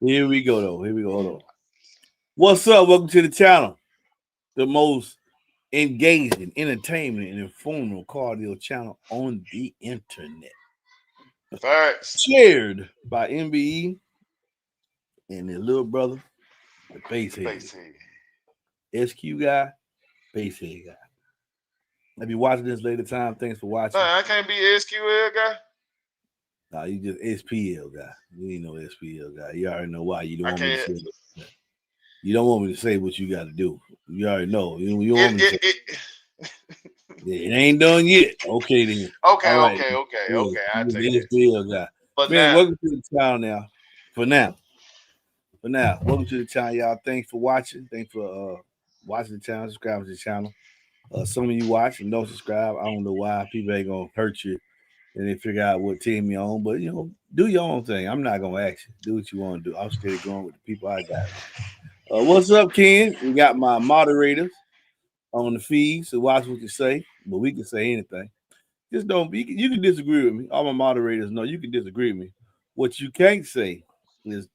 Here we go, though. Here we go. Hold on. What's up? Welcome to the channel. The most engaging, entertainment, and informative cardio channel on the internet. Facts. Shared by MBE and his little brother, the Basshead. Basshead. SQ guy, Basshead guy. If you're watching this later time, thanks for watching. Nah, I can't be SQL guy. Nah, you just SPL guy. You ain't no SPL guy. You already know why. You don't I want me to can't. say that. You don't want me to say what you got to do. You already know. You want It, me to say it, yeah, it ain't done yet. Okay then. okay, All right. Yeah, okay. I you take the that. SPL guy. But Man, now, welcome to the channel now. For now. Welcome to the channel, y'all. Thanks for watching. Thanks for watching the channel, subscribing to the channel. Some of you watch and don't subscribe. I don't know why people ain't gonna hurt you and they figure out what team you're on, but do your own thing. I'm not gonna ask you. Do what you want to do. I'm steady going with the people I got. What's up, Ken? We got my moderators on the feed, so watch what you say. But we can say anything. Just don't be. You can disagree with me. All my moderators know you can disagree with me. What you can't say is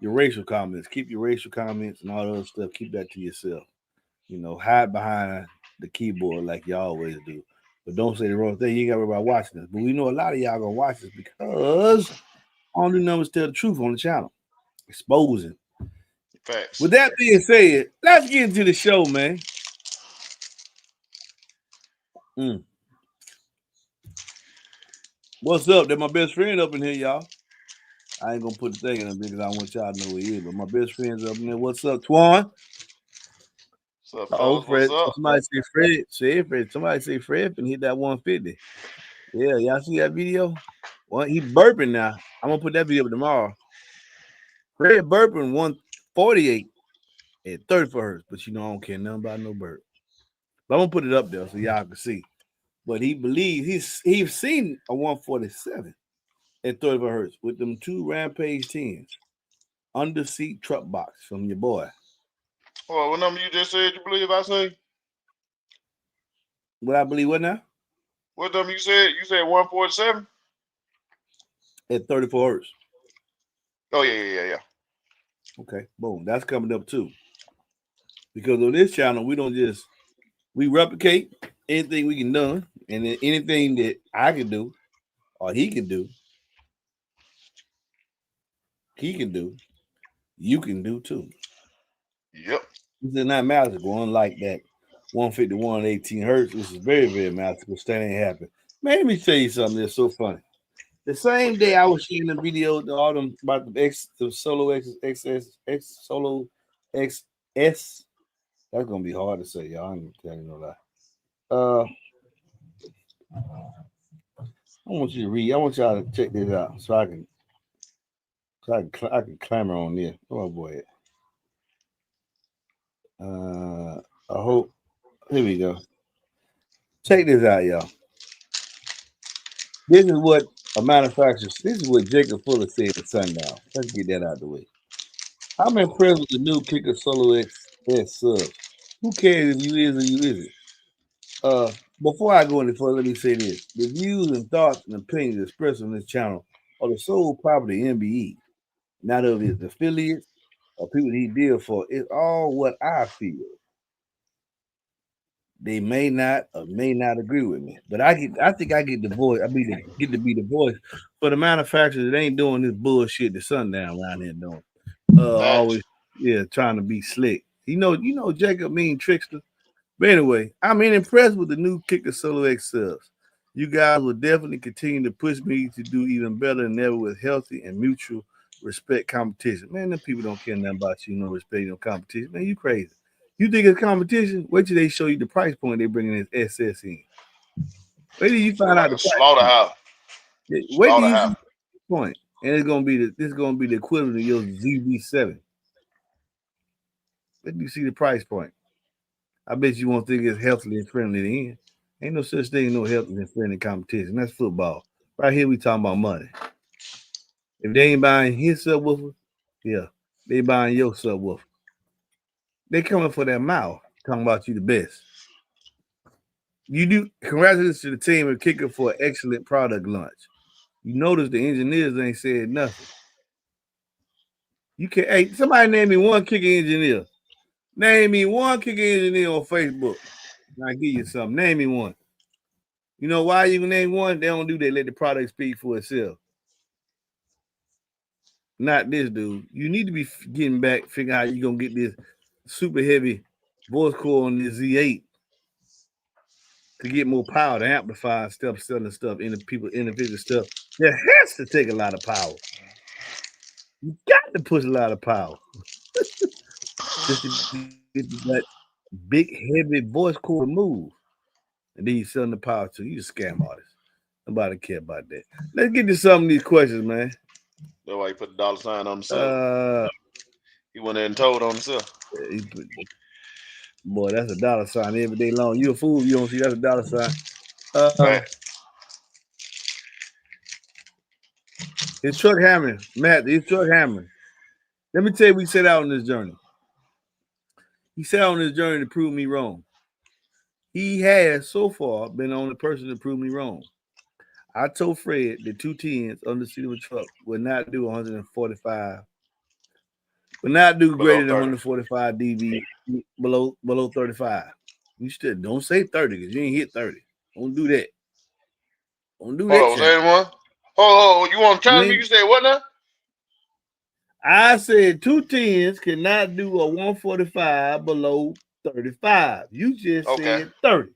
your racial comments. Keep your racial comments and all the other stuff. Keep that to yourself. Hide behind the keyboard like you always do. But don't say the wrong thing. You ain't got to worry about watching this. But we know a lot of y'all gonna watch this because all the numbers tell the truth on the channel. Exposing. facts. With that being said, let's get into the show, man. What's up? That's my best friend up in here, y'all. I ain't gonna put the thing in there because I want y'all to know who he is. But my best friend's up in there. What's up, Twan? What's up, Oh, fellas? What's Fred. up? Somebody say Fred. Say Fred. Somebody say Fred and hit that 150. Yeah, y'all see that video? Well, he burping now. I'm gonna put that video up tomorrow. Fred burping 148 at 34 hertz, but I don't care nothing about no burp. But I'm gonna put it up there so y'all can see. But he believes he's seen a 147 at 34 hertz with them two Rampage 10s under seat truck box from your boy. Well, what number you just said you believe I say? What I believe what now? What number you said? You said 147? At 34 hertz. Oh, yeah. Okay, boom. That's coming up too. Because on this channel, we replicate anything we can do, and then anything that I can do or he can do, you can do too. Yep. This is not magical, unlike that 151 18 hertz, which is very, very magical. That ain't happen. Man, let me tell you something that's so funny. The same day I was sharing the video, all them about the Solo X Solo XS. That's gonna be hard to say, y'all. I ain't telling you no lie. I want you to read. I want y'all to check this out so I can clamor on this. Oh boy. I hope. Here we go. Check this out, y'all. This is what a manufacturer. This is what Jacob Fuller said at sundown. Let's get that out of the way. I'm impressed with the new Kicker Solo XS subs. Who cares if you is or you isn't? Before I go any further, let me say this. The views and thoughts and opinions expressed on this channel are the sole property of MBE, not of his affiliates or people he deals for. It's all what I feel. They may not or may not agree with me, but I think I get the voice. Get to be the voice for the manufacturers that ain't doing this bullshit the sundown around here doing. Facts. Always, trying to be slick. Jacob mean trickster. But anyway, I'm impressed with the new Kicker Solo X subs. You guys will definitely continue to push me to do even better than ever with healthy and mutual respect competition. Man, them people don't care nothing about you, no respect, no competition. Man, you crazy. You think it's competition? Wait till they show you the price point they bringing this SS in. Wait till you find Like out a the price point. slaughterhouse. Wait till you see the point. And it's gonna be the equivalent of your ZV7. Let me see the price point. I bet you won't think it's healthy and friendly then. Ain't no such thing, no healthy and friendly competition. That's football. Right here, we talking about money. If they ain't buying his subwoofer, yeah, they buying your subwoofer. They coming for that mouth, talking about you the best. You do. Congratulations to the team and Kicker for an excellent product launch. You notice the engineers ain't said nothing. You can. Hey, somebody name me one kicker engineer. Name me one kicker engineer on Facebook. And I give you something. Name me one. You know why you can name one? They don't do that. Let the product speak for itself. Not this dude. You need to be getting back, figuring out how you gonna get this super heavy voice core on this Z8 to get more power to amplify stuff, selling stuff, into people, individual stuff. That has to take a lot of power. You got to push a lot of power just to get that big, heavy voice core removed. And then you selling the power to you, just scam artist. Nobody care about that. Let's get to some of these questions, man. That's why he put the dollar sign on himself. Uh, He went there and told on himself. boy, that's a dollar sign every day long. You a fool? You don't see that's a dollar sign. Uh, Fact. his truck hammering, Matt. His truck hammering. Let me tell you, we set out on this journey. He set out on this journey to prove me wrong. He has so far been the only person to prove me wrong. I told Fred that 210s on the seat of a truck would not do 145, would not do Below greater than 30. 145 dB below 35. You still don't say 30 because you ain't hit 30. Don't do that. Don't do Hold that, on, say champ. it one. Hold on, you want to You challenge me? ain't. You said what now? I said 210s cannot do a 145 below 35. You just Okay. said 30.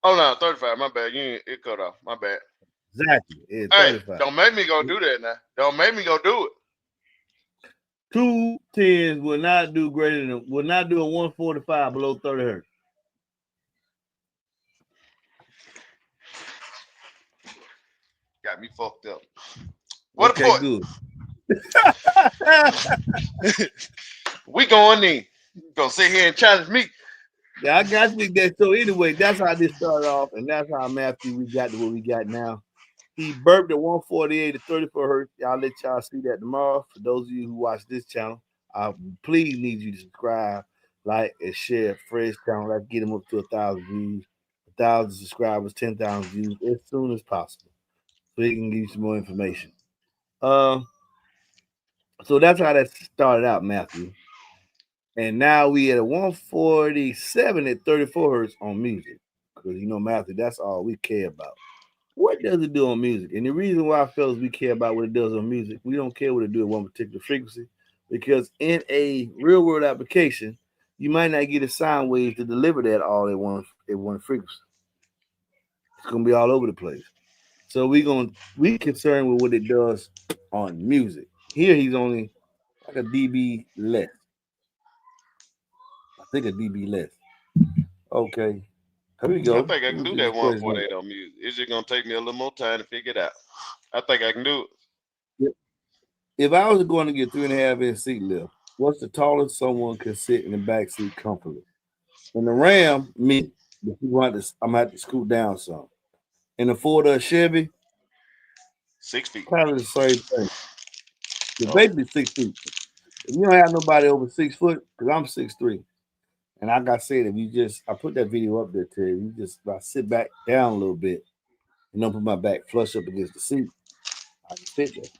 Oh no, 35. My bad. You ain't, it cut off. My bad. Exactly. It's Hey, 35. don't make me go do that now. Don't make me go do it. 210s will not do will not do a 145 below 30 hertz. Got me fucked up. What a Okay, point. good. We going in. Gonna sit here and challenge me. Yeah, I got you that. So anyway, that's how this started off, and that's how Matthew we got to what we got now. He burped at 148 to 34 hertz. I'll let y'all see that tomorrow. For those of you who watch this channel, I please need you to subscribe, like, and share Fred's channel. Let's get him up to 1,000 views, 1,000 subscribers, 10,000 views as soon as possible, so he can give you some more information. So that's how that started out, Matthew. And now we at a 147 at 34 hertz on music. Because you know, Matthew, that's all we care about. What does it do on music? And the reason why, fellas, we care about what it does on music, we don't care what it do at one particular frequency. Because in a real world application, you might not get a sound wave to deliver that all at one frequency. It's gonna be all over the place. So we concerned with what it does on music. Here he's only like a dB less. I think a dB less. Okay. Here we I go. think I Let can me do get that this question. 148 on music. It's just gonna take me a little more time to figure it out. I think I can do it. If I was going to get 3.5 inch seat lift, what's the tallest someone could sit in the back seat comfortably? In the Ram, me, I'm gonna have to scoot down some. In the Ford or Chevy, 6 feet. kind of the same thing. It's Oh, basically 6 feet. If you don't have nobody over 6 foot, because I'm 6'3", and like I said, if you just I put that video up there to you, just if I sit back down a little bit and don't put my back flush up against the seat, I can fit there.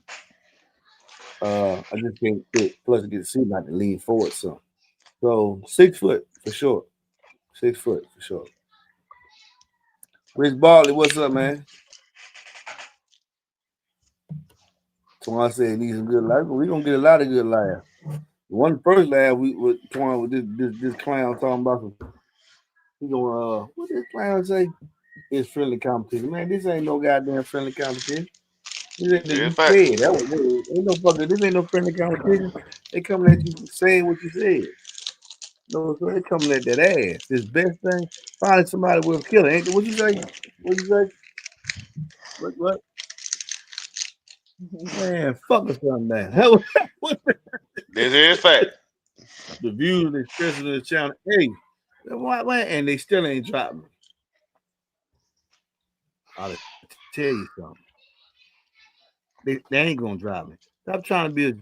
I just can't fit flush against the seat, I have to lean forward some. So 6 foot for sure. 6 foot for sure. Rich Barley, what's up, man? Twan said he needs some good life. We're gonna get a lot of good life. One first laugh we with Twan with this clown talking about some he gonna what this clown say? It's friendly competition. Man, this ain't no goddamn friendly competition. This ain't yeah, you fact. said. That was ain't no fucking this ain't no friendly competition. They coming at you saying what you said. No, so they coming at that ass. This best thing, finding somebody worth killing. Ain't what you say? What you say? What? Man, fuck us on that. What This is fact. the views expressed in the channel? Hey, why? And they still ain't dropped me. I'll tell you something. They ain't gonna drop me. Stop trying to be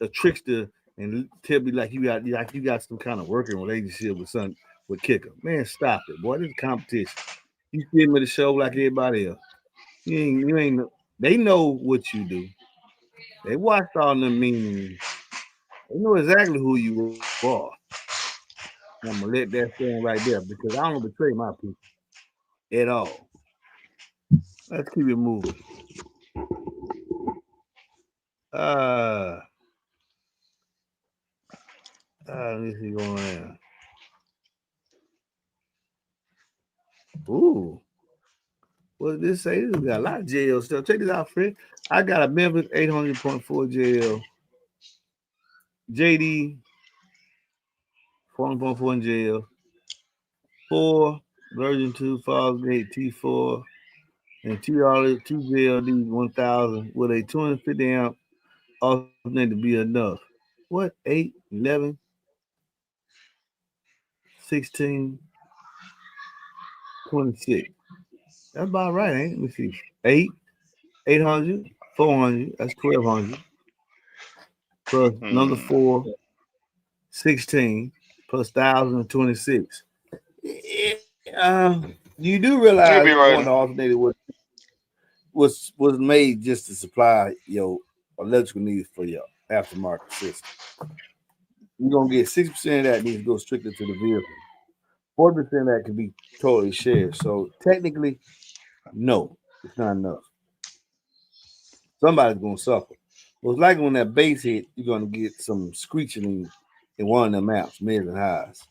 a trickster and tell me like you got some kind of working relationship with Kicker. Man, stop it, boy. This is competition. You film me the show like everybody else. You ain't. They know what you do. They watched all them meanings. They know exactly who you are. I'm gonna let that stand right there because I don't betray my people at all. Let's keep it moving. Uh, let me see going on. Ooh, what did this say? This got a lot of jail stuff. Check this out, Fred. I got a Memphis 800.4 jail, JD 400.4 in jail, 4 version 2 Fallgate T4, and two JLD 1000 with a 250 amp alternator to be enough. What? 8, 11, 16, 26. That's about right, ain't it? Let me see. 8, 800, 400. That's 1200. Plus number Hmm. 4, 16. Plus 1026. You do You'll realize be one right. alternator was made just to supply your electrical needs for your aftermarket system. You're gonna get 6% of that needs to go strictly to the vehicle. 40% of that can be totally shared. So technically, no, it's not enough. Somebody's gonna suffer. Well, it's like when that bass hit, you're gonna get some screeching in one of them amps, mids and highs.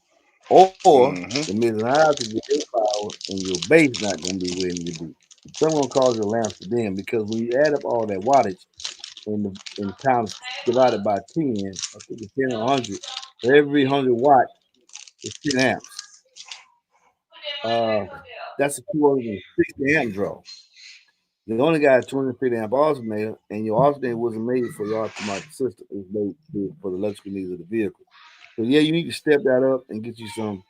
Or the Hmm. mids and highs will get their power and your bass not gonna be where it need to be. Some gonna cause your lamps to dim because when you add up all that wattage in times divided by 10, I think it's 10 or 100, for every 100 watts is 10 amps. Uh, that's a 260 amp draw. You only got a 250 amp alternator, and your alternator wasn't made for your aftermarket system. It was made for the electrical needs of the vehicle. So yeah, you need to step that up and get you some.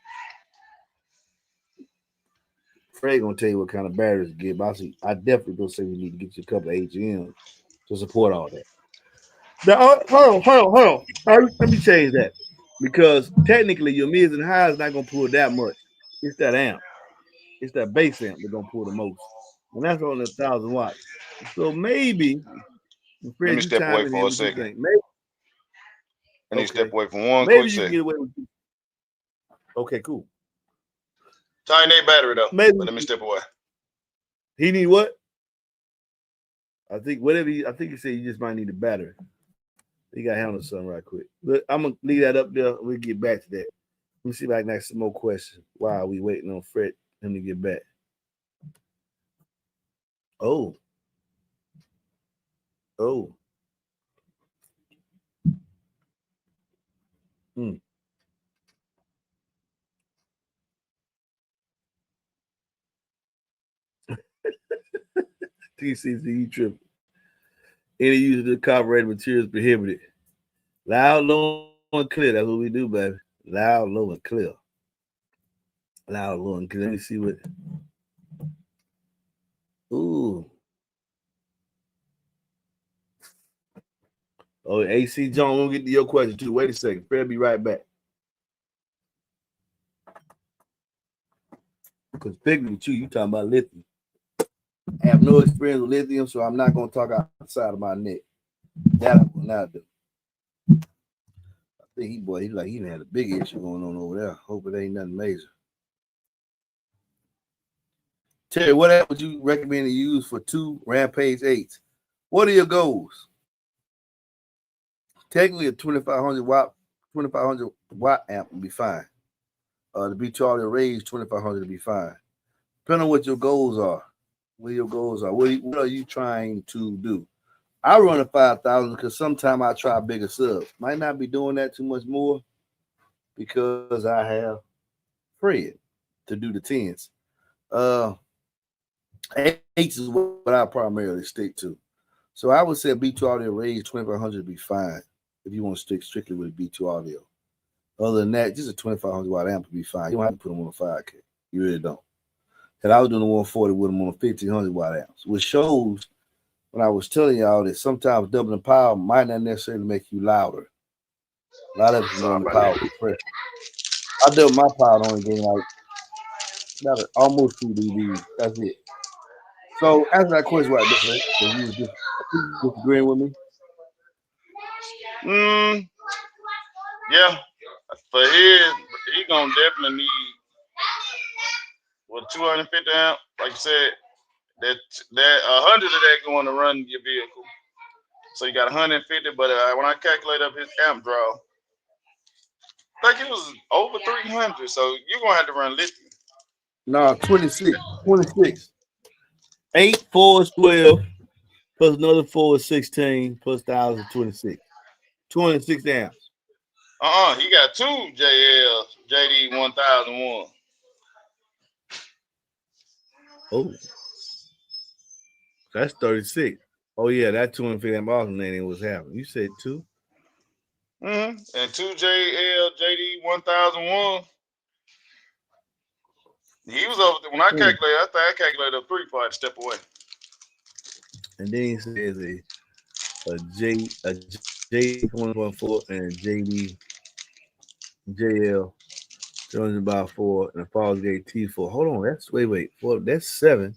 Fred gonna tell you what kind of batteries to get, but I definitely gonna say we need to get you a couple of HMs to support all that. Now, hold on. Let me change that because technically your mids and highs not gonna pull that much. It's that amp. It's that bass amp that's gonna pull the most, and that's only 1,000 watts. So maybe, Let Fred, me you step chime away in here. for a What you second. think? Maybe I need to step okay. away for one Maybe quick you can second. get away with. Okay, cool. Tighten that battery though, but Maybe let me step away. he need what? I think whatever. I think he said you just might need a battery. He got to handle something right quick. But I'm gonna leave that up there. We'll get back to that. Let me see if I can ask some more questions while we waiting on Fred him to get back. Oh, oh. Hmm. TCCE trip. Any use of the carbureted materials prohibited. Loud, low, and clear. That's what we do, baby. Loud, low, and clear. Loud, low, and clear. Let me see what. Ooh. Oh, AC John, we'll get to your question too. Wait a second. Fred, be right back. Because figure with you talking about lithium. I have no experience with lithium, so I'm not going to talk outside of my neck. That I will not do. I think he had a big issue going on over there. Hope it ain't nothing major. Terry, what app would you recommend to use for 2 Rampage 8s? What are your goals? Technically, a 2500 watt amp would be fine. The B2 audio range 2500 to be fine. Depending on what your goals are. What your goals are. What are you trying to do? I run a 5,000 because sometimes I try bigger subs. Might not be doing that too much more because I have Fred to do the 10s. Uh, 8s is what I primarily stick to. So I would say a B2 audio range 2500 would be fine if you want to stick strictly with a B2 audio. Other than that, just a 2500 watt amp would be fine. You don't have to put them on a 5K. You really don't. And I was doing the 140 with them on a 1500 watt amps, which shows when I was telling y'all that sometimes doubling power might not necessarily make you louder. A lot of it's Sorry doing the about that. power compression. I doubled my power only getting like about almost 2 dB. That's it. So answer that question right there, Fred. Because you was just disagreeing with me. Mm, yeah. For his, he gonna definitely need 250 amp. Like you said, that 100 of that going to run your vehicle. So you got 150. But when I calculate up his amp draw, I think it was over 300. So you're gonna have to run lithium. No, 26. 26. 8, 4 is 12, plus another 4 is 16, plus 1,026. 26 amps. He got two JD 1001. Oh, that's 36. Oh, yeah, that 250 amp alternating was happening. You said 2? And two JD 1001. He was over when I calculated. I think I calculated a 3 part step away. And then he says a J 114 and a JL 4 and a Falls Gate T4. Hold on, that's wait, 4, that's 7.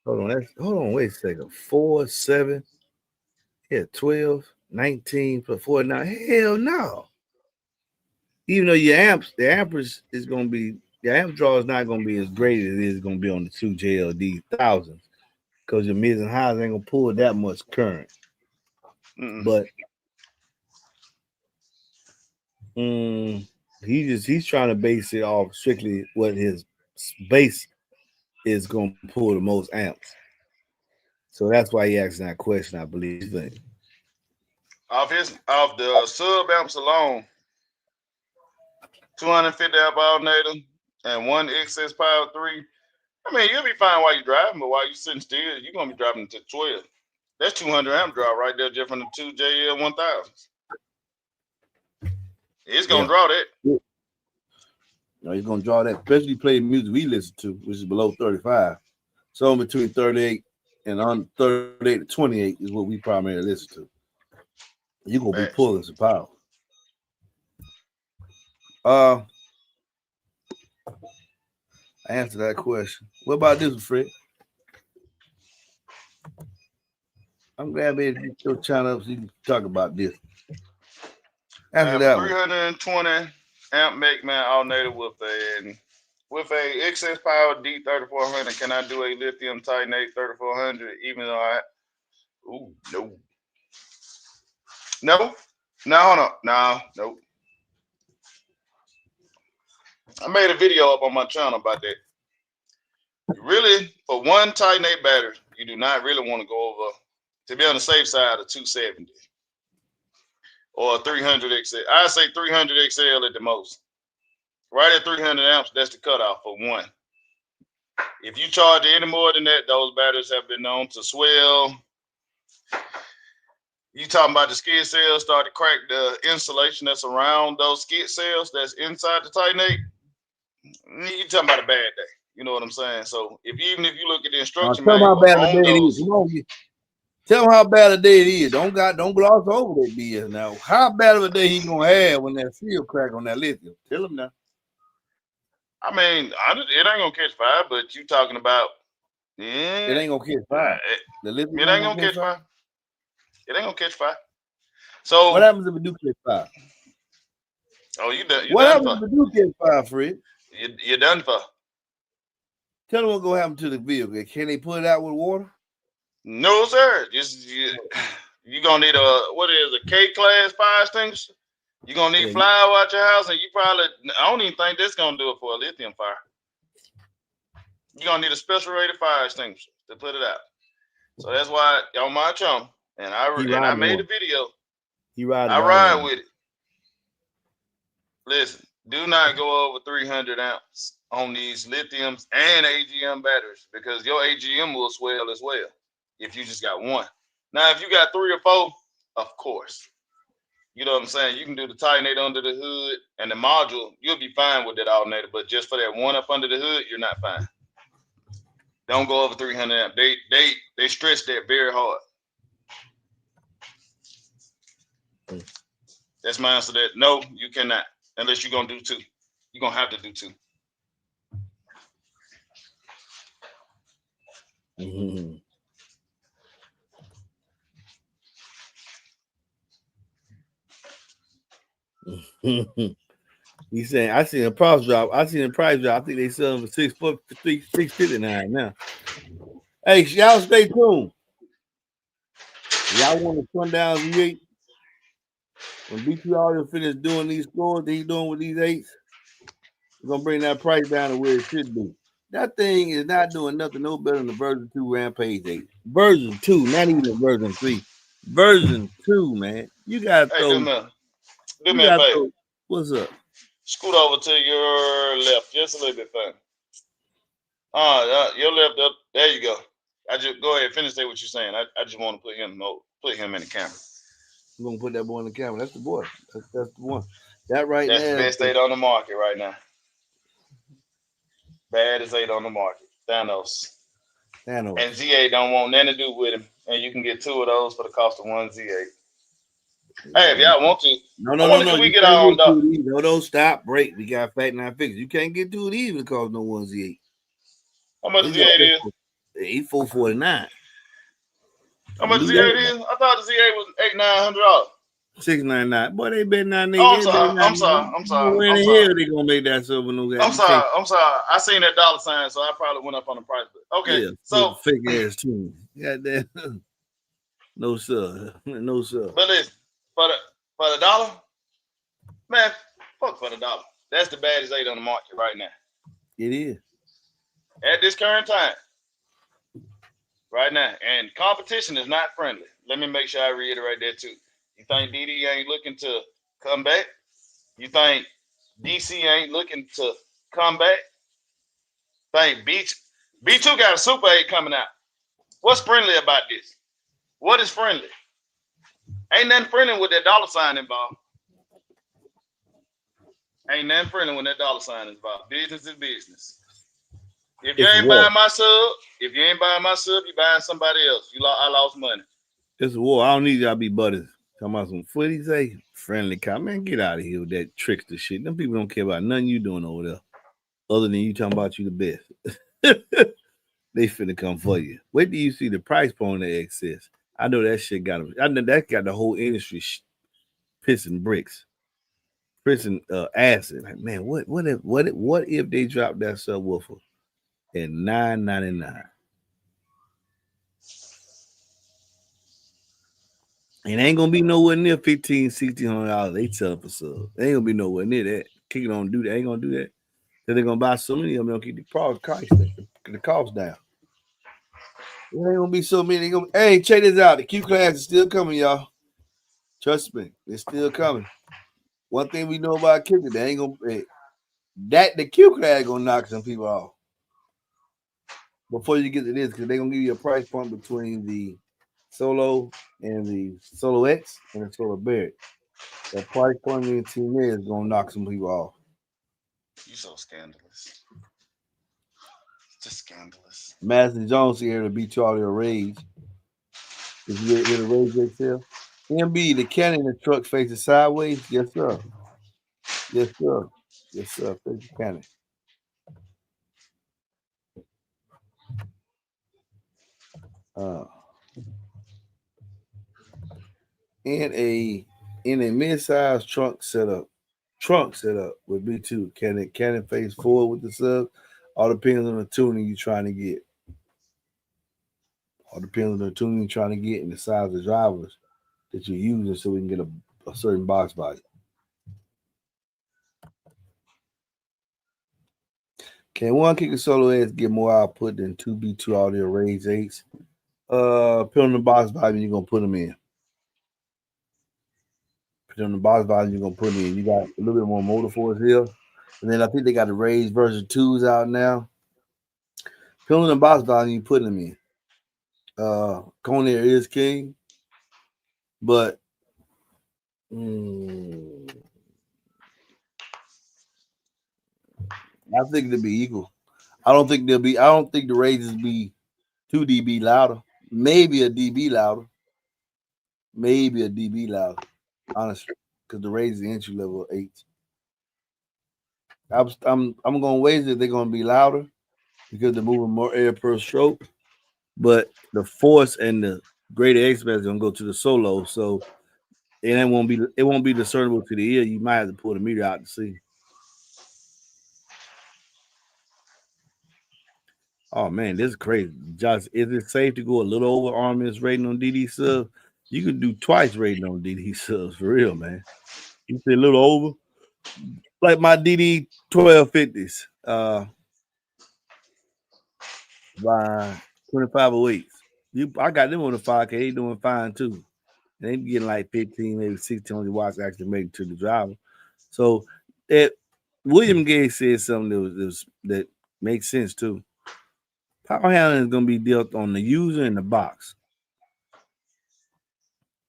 Hold on, wait a second. 4, 7, yeah, 12, 19 plus 4 now. Hell no. Even though your amps, the amperage is gonna be the amp draw is not gonna be as great as it is gonna be on the 2 JLD thousands because your mids and highs ain't gonna pull that much current. But he's trying to base it off strictly what his base is gonna pull the most amps. So that's why he asked that question, I believe. Off the sub amps alone, 250 amp alternator and one excess power 3. I mean, you'll be fine while you're driving, but while you're sitting still, you're gonna be driving to 12. That's 200 amp draw right there, just from the 2 JL 1000s. It's gonna draw that. Yeah. No, he's gonna draw that, especially play music we listen to, which is below 35. So in between 38 and on 38 to 28 is what we primarily listen to. You're gonna be pulling some power. I answered that question. What about this, Fred? I'm glad we get your channel up so you can talk about this. After that 320 amp make man alternator with a excess power D3400. Can I do a lithium titanate 3400? Even though no, hold on, no. I made a video up on my channel about that. Really, for one titanate battery, you do not really want to go over, to be on the safe side, of 270 or 300 XL. I say 300 XL at the most. Right at 300 amps, that's the cutoff for one. If you charge any more than that, those batteries have been known to swell. You talking about the skid cells start to crack the insulation that's around those skid cells that's inside the titanate. You talking about a bad day. You know what I'm saying? So even if you look at the instruction manual on those, tell him how bad a day it is. Don't gloss over that BS now. How bad of a day he gonna have when that seal crack on that lithium? Tell him now. I mean, it ain't gonna catch fire, but you talking about it ain't gonna catch fire. The lithium it ain't gonna catch fire. It ain't gonna catch fire. So what happens if it do catch fire? Oh, you done. What happens if it do catch fire, Fred? You're done for. Tell them what's gonna happen to the vehicle. Can they put it out with water? No, sir. You gonna need a K-class fire extinguisher. You're gonna need flour out your house, and I don't even think that's gonna do it for a lithium fire. You're gonna need a special rated fire extinguisher to put it out. So that's why on my channel, and I made a video. I ride with it. Listen, do not go over 300 amps on these lithiums and AGM batteries because your AGM will swell as well if you just got one. Now, if you got 3 or 4, of course. You know what I'm saying? You can do the titanate under the hood and the module. You'll be fine with that alternator, but just for that one up under the hood, you're not fine. Don't go over 300 amp. They stress that very hard. That's my answer to that. No, you cannot. Unless you're going to do 2. You're going to have to do 2. He's saying I seen a price drop. I think they sell them for 659 now. Hey, y'all stay tuned. Y'all want to run down Z8? When BT Audio finish doing these scores that he's doing with these eights, we're gonna bring that price down to where it should be. That thing is not doing nothing no better than the version 2 Rampage 8. Version 2, not even version 3. Version 2, man. You gotta Hey, throw. do You me a gotta favor. throw. What's up? Scoot over to your left, just a little bit further. Your left up. There you go. I just go ahead, finish that what you're saying. I just want to put him in the camera. I'm gonna put that boy in the camera. That's the boy. That's the one. That right That's the now. best 8 on the market right now. Baddest 8 on the market. Thanos. Thanos. And Z8 don't want nothing to do with him. And you can get 2 of those for the cost of one Z8. Hey, if y'all want to. No. We You get can't our own get 2 dog. of these. No, don't stop. Break. We got Fat 9 fixes. You can't get 2 of these because no 1Z8. How much Z8 is? 8449. How much Z8 is? I thought the Z8 was $800-900. 699. Boy, they better not. Oh, I'm sorry. Where in the hell they gonna make that silver no I'm sorry. I seen that dollar sign, so I probably went up on the price. But okay, yeah, so fake ass too. Goddamn. No sir. No sir. but listen, for the dollar, man, fuck for the dollar. That's the baddest 8 on the market right now. It is. At this current time. Right now. And competition is not friendly. Let me make sure I reiterate that too. You think DD ain't looking to come back? You think DC ain't looking to come back? Think B2 got a Super 8 coming out. What's friendly about this? What is friendly? Ain't nothing friendly with that dollar sign involved. Ain't nothing friendly when that dollar sign is involved. Business is business. If you ain't buying my sub, you buying somebody else. I lost money. It's a war. I don't need y'all to be buddies. Talking about some footy, say friendly comment. Man, get out of here with that trickster shit. Them people don't care about nothing you doing over there. Other than you talking about you the best. They finna come for you. Wait till you see the price point on the excess. I know that shit got them. I know that got the whole industry pissing bricks. Pissing acid. Like, man, what if they drop that subwoofer at $999? And ain't gonna be nowhere near $1,500, $1,600 they sell for sub. They ain't gonna be nowhere near that. Kick it on, do that. Ain't gonna do that. Then they're gonna buy so many of them, they'll keep the cost down. There ain't gonna be so many. Hey, check this out. The Q class is still coming, y'all. Trust me, it's still coming. One thing we know about kicking, they ain't gonna the Q class gonna knock some people off. Before you get to this, because they're gonna give you a price point between the Solo and the Solo X and the Solo Barrett. That price point in 2 years is gonna knock some people off. You so scandalous. Just scandalous. Madison Jones here to beat you all your rage. If you get rid of Rage XL. MBE, the cannon in the truck faces sideways. Yes, sir. Yes, sir. Yes, sir. Face the cannon. In a mid-size trunk setup with B2. Can it face forward with the sub? All depends on the tuning you're trying to get. All depends on the tuning you're trying to get and the size of the drivers that you're using so we can get a certain box body. Can one kicker solo X get more output than 2 B2 audio Rage 8s? Put on the box body, you're gonna put them in. Put on the box body, you're gonna put them in. You got a little bit more motor force here. And then I think they got the Rage version 2s out now. Put on the box body, you put them in. Conair is king, but I think they'll be equal. I don't think the Rages be 2 dB louder. Maybe a dB louder. Honestly, because the Rages are entry level 8. I'm gonna wager they're gonna be louder because they're moving more air per stroke. But the force and the greater X is gonna go to the solo. So it won't be discernible to the ear. You might have to pull the meter out to see. Oh man, this is crazy. Josh, is it safe to go a little over RMS rating on DD subs? You could do twice rating on DD subs for real, man. You say a little over, like my DD 1250s, by 2508s. I got them on the 5K. They doing fine too. And they be getting like 15, maybe 1600 watts actually make it to the driver. So it William Gage said something that makes sense too. Power handling is going to be dealt on the user and the box.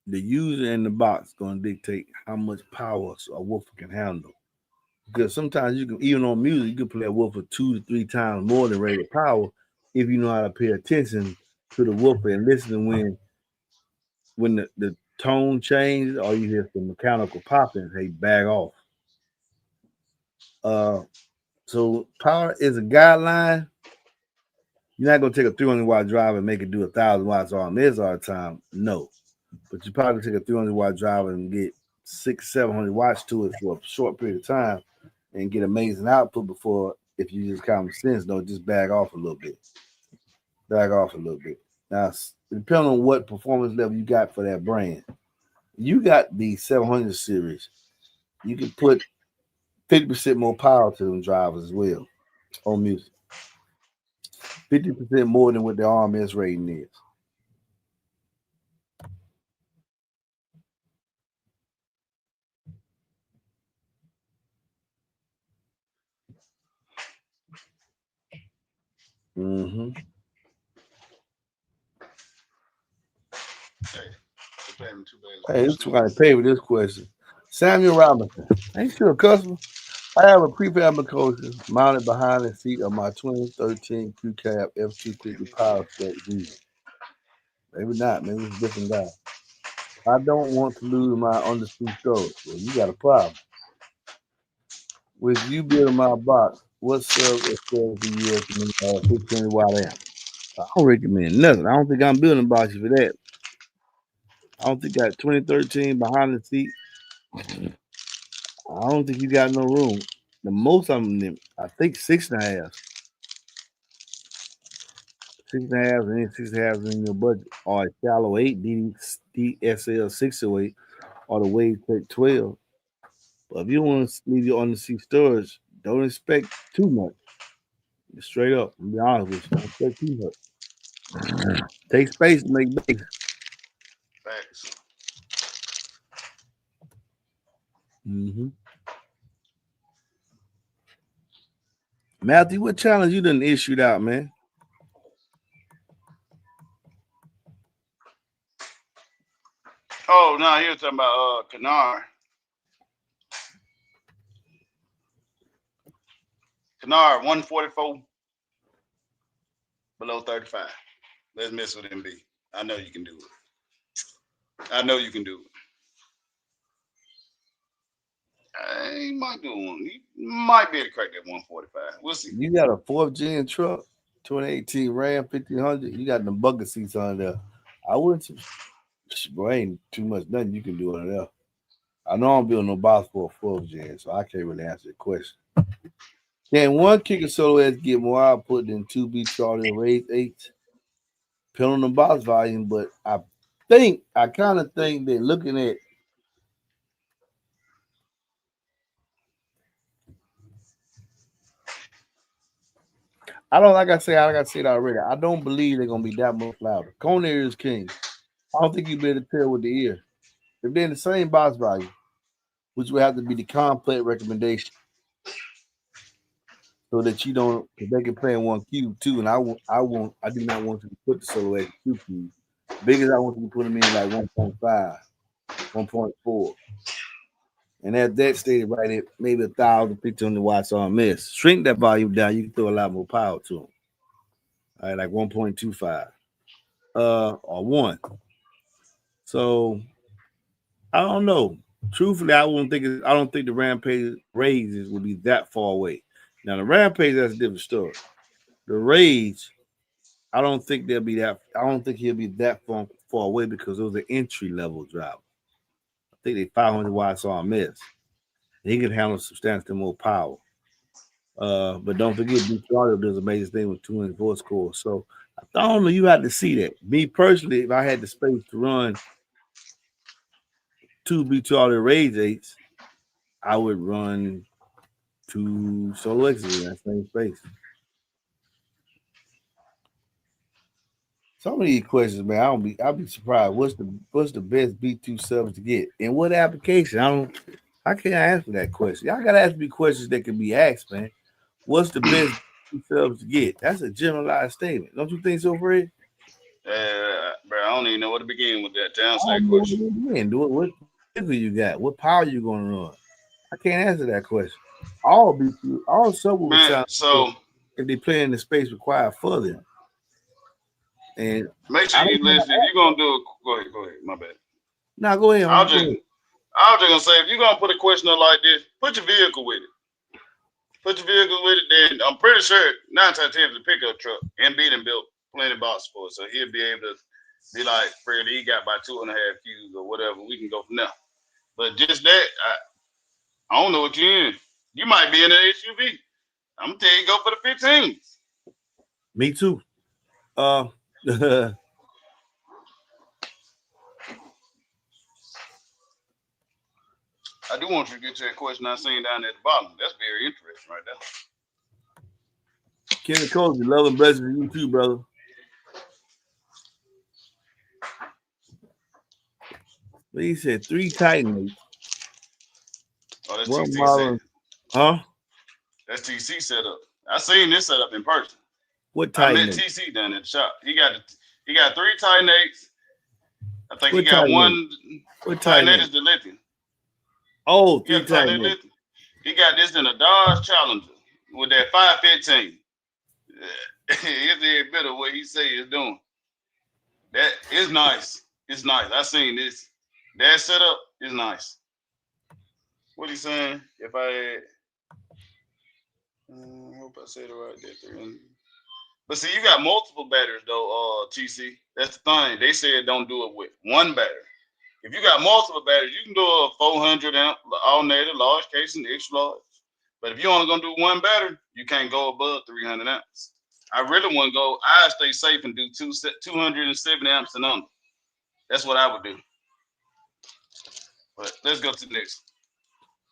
The user and the box going to dictate how much power a woofer can handle. Because sometimes you can, even on music, you can play a woofer 2 to 3 times more than rated power if you know how to pay attention to the woofer and listen when the tone changes or you hear some mechanical popping, hey, back off. Uh, so power is a guideline. You're not gonna take a 300-watt drive and make it do 1,000 watts RMS all the time. No, but you probably take a 300-watt drive and get 600-700 watts to it for a short period of time and get amazing output before, if you just common sense, don't just back off a little bit. Back off a little bit. Now, depending on what performance level you got for that brand, you got the 700 series. You can put 50% more power to them drivers as well on music. 50% more than what the RMS rating is. Mm-hmm. Hey, this trying to pay with this question. Samuel Robinson. Ain't you a customer? I have a prefab enclosure mounted behind the seat of my 2013 Q Cab F250 Power Spec diesel. Maybe not. Maybe it's a different guy. I don't want to lose my undersea storage. Well, you got a problem. With you building my box, what sub or sales do you recommend 15 watt amp? I don't recommend nothing. I don't think I'm building boxes for that. I don't think I got 2013 behind the seat. I don't think you got no room. The most of them, I think 6.5. 6.5 and then 6.5 in your budget. Or a shallow 8 DSL 608 or the Wave Tech 12. But if you want to leave your undersea storage, don't expect too much. Straight up, I'll be honest with you. Don't expect too much. Take space to make big. Facts. Mm-hmm. Matthew, what challenge you done issued out, man? Oh no, he was talking about Canard 144 below 35. Let's mess with MB. I know you can do it. I know you can do it. He might do one. He might be able to crack that 145. We'll see. You got a 4th-gen truck, 2018 Ram 1500. You got the bucket seats on there. I wouldn't. Boy, ain't too much nothing you can do on there. I know I'm building no box for a 4th-gen, so I can't really answer the question. Can one kicker solo edge get more output than 2B Charlie raised 8? Depending on the box volume, but I kind of think they're looking at. I don't like I said already. I don't believe they're gonna be that much louder. Cone ear is king. I don't think you better tell with the ear. If they're in the same box value, which would have to be the complete recommendation, so that you don't, because they can play in one cube too. And I do not want you to put the solo edge 2 cubes. Big as I want you to put them in like 1.5, 1.4. And at that stated right at maybe 1,000, 1,500 watts on miss. Shrink that volume down, you can throw a lot more power to them. All right, like 1.25 or 1. So I don't know. Truthfully, I don't think the Rampage raises will be that far away. Now the Rampage, that's a different story. The Rage, I don't think he'll be that far away because those are entry level drivers. I think they 500 watts RMS. He can handle substantially more power. But don't forget, Beach Audio does amazing thing with 2-inch voice cords. So I don't know. You had to see that. Me personally, if I had the space to run two Beach Audio Rage 8s, I would run two Solo X's in that same space. Some of these questions, man, I'll be surprised. What's the best B2 subs to get? In what application? I can't answer that question. Y'all gotta ask me questions that can be asked, man. What's the best B2 subs to get? That's a generalized statement. Don't you think so, Fred? Bro, I don't even know where to begin with that. To answer I that don't know what question. you mean. Do it. What vehicle you got? What power you gonna run? I can't answer that question. All subwoofers Man, sound good so if they play in the space required for them. And make sure I don't you know. listen. If you're gonna do it, go ahead. My bad. Now go ahead, I'll homie. Go just ahead. I was just gonna say if you're gonna put a question up like this, put your vehicle with it. Put your vehicle with it, then I'm pretty sure 9 times 10 is a pickup truck. MBE done built plenty boxes for it. So he'll be able to be like, Fred, he got about 2.5 Qs or whatever. We can go from there. But just that, I don't know what you're in. You might be in an SUV. I'm gonna tell you, go for the 15. Me too. Uh I do want you to get to that question I seen down at the bottom. That's very interesting right there. Kenny Cozy, love and blessings to you too, brother. But he said 3 Titan Oh, that's one TC set. model, huh? That's TC setup. I seen this setup in person. What I met Titan 8? TC down at the shop. He got 3 Titan 8s. I think he What got Titan 8? one What Titan Titan 8 8? is the Lithium. Oh, He got 3 the Titan Titan 8 8. Lithium. He got this in a Dodge Challenger with that 515. Here's a bit of what he say is doing. That is nice. It's nice. I seen this. That setup is nice. What he saying? If I had, I hope I said it right there. But see, you got multiple batteries though, TC. That's the thing. They said don't do it with one battery. If you got multiple batteries, you can do a 400 amp alternator, large casing, extra large. But if you're only gonna do one battery, you can't go above 300 amps. I really want to go. I stay safe and do 270 amps and under. That's what I would do. But let's go to the next.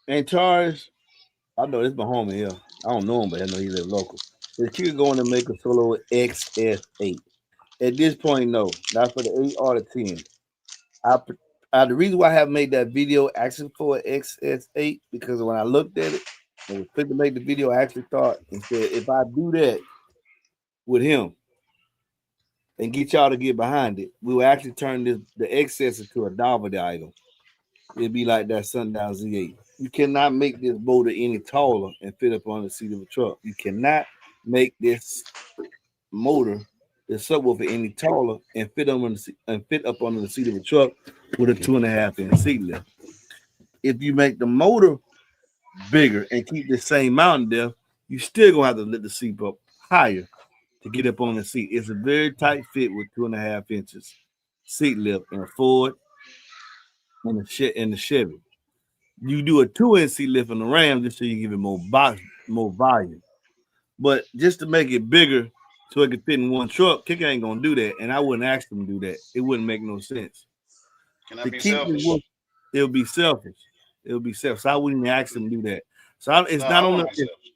And Charles, I know this my homie here. I don't know him, but I know he live local. Is Q going to make a solo XS8? At this point, no. Not for the 8 or the 10. The reason why I haven't made that video asking for an XS8 because when I looked at it and was fit to make the video, I actually thought and said if I do that with him and get y'all to get behind it, we will actually turn the XS into a Dalvada item. It'd be like that Sundown Z8. You cannot make this motor any taller and fit up on the seat of a truck. You cannot make this motor, the subwoofer, any taller and fit up under the seat of a truck with a 2.5-inch seat lift. If you make the motor bigger and keep the same mountain depth, you still gonna have to lift the seat up higher to get up on the seat. It's a very tight fit with 2.5 inches seat lift in a Ford and the Chevy. You do a 2-inch seat lift in the Ram just so you give it more volume. But just to make it bigger so it can fit in one truck, Kicker ain't gonna do that, and I wouldn't ask them to do that. It wouldn't make no sense. Can I To be keep this selfish? work, it'll be selfish. It'll be selfish. So I wouldn't ask them to do that. So it's No, not I on want to be the. selfish.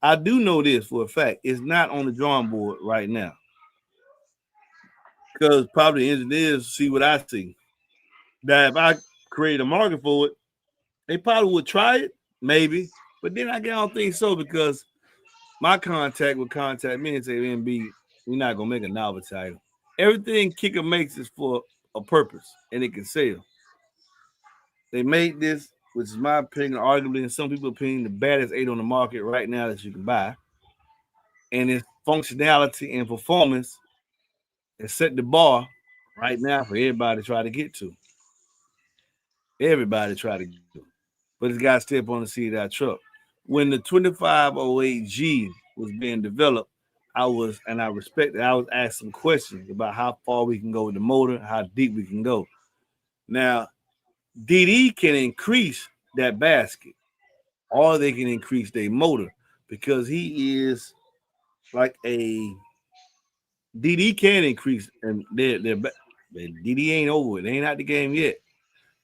I do know this for a fact. It's not on the drawing board right now because probably engineers see what I see. That if I create a market for it, they probably would try it, maybe. But then I don't think so because my contact would contact me and say, MB, we're not gonna make a novel title. Everything Kicker makes is for a purpose and it can sell. They made this, which is my opinion, arguably in some people's opinion, the baddest 8 on the market right now that you can buy. And its functionality and performance has set the bar right now for everybody to try to get to. Everybody try to get to. But it's got to step on the seat of that truck. When the 2508G was being developed, I was asked some questions about how far we can go with the motor, how deep we can go. Now, DD can increase that basket, or they can increase their motor because he is like a DD can increase, and DD ain't over it. They ain't out the game yet,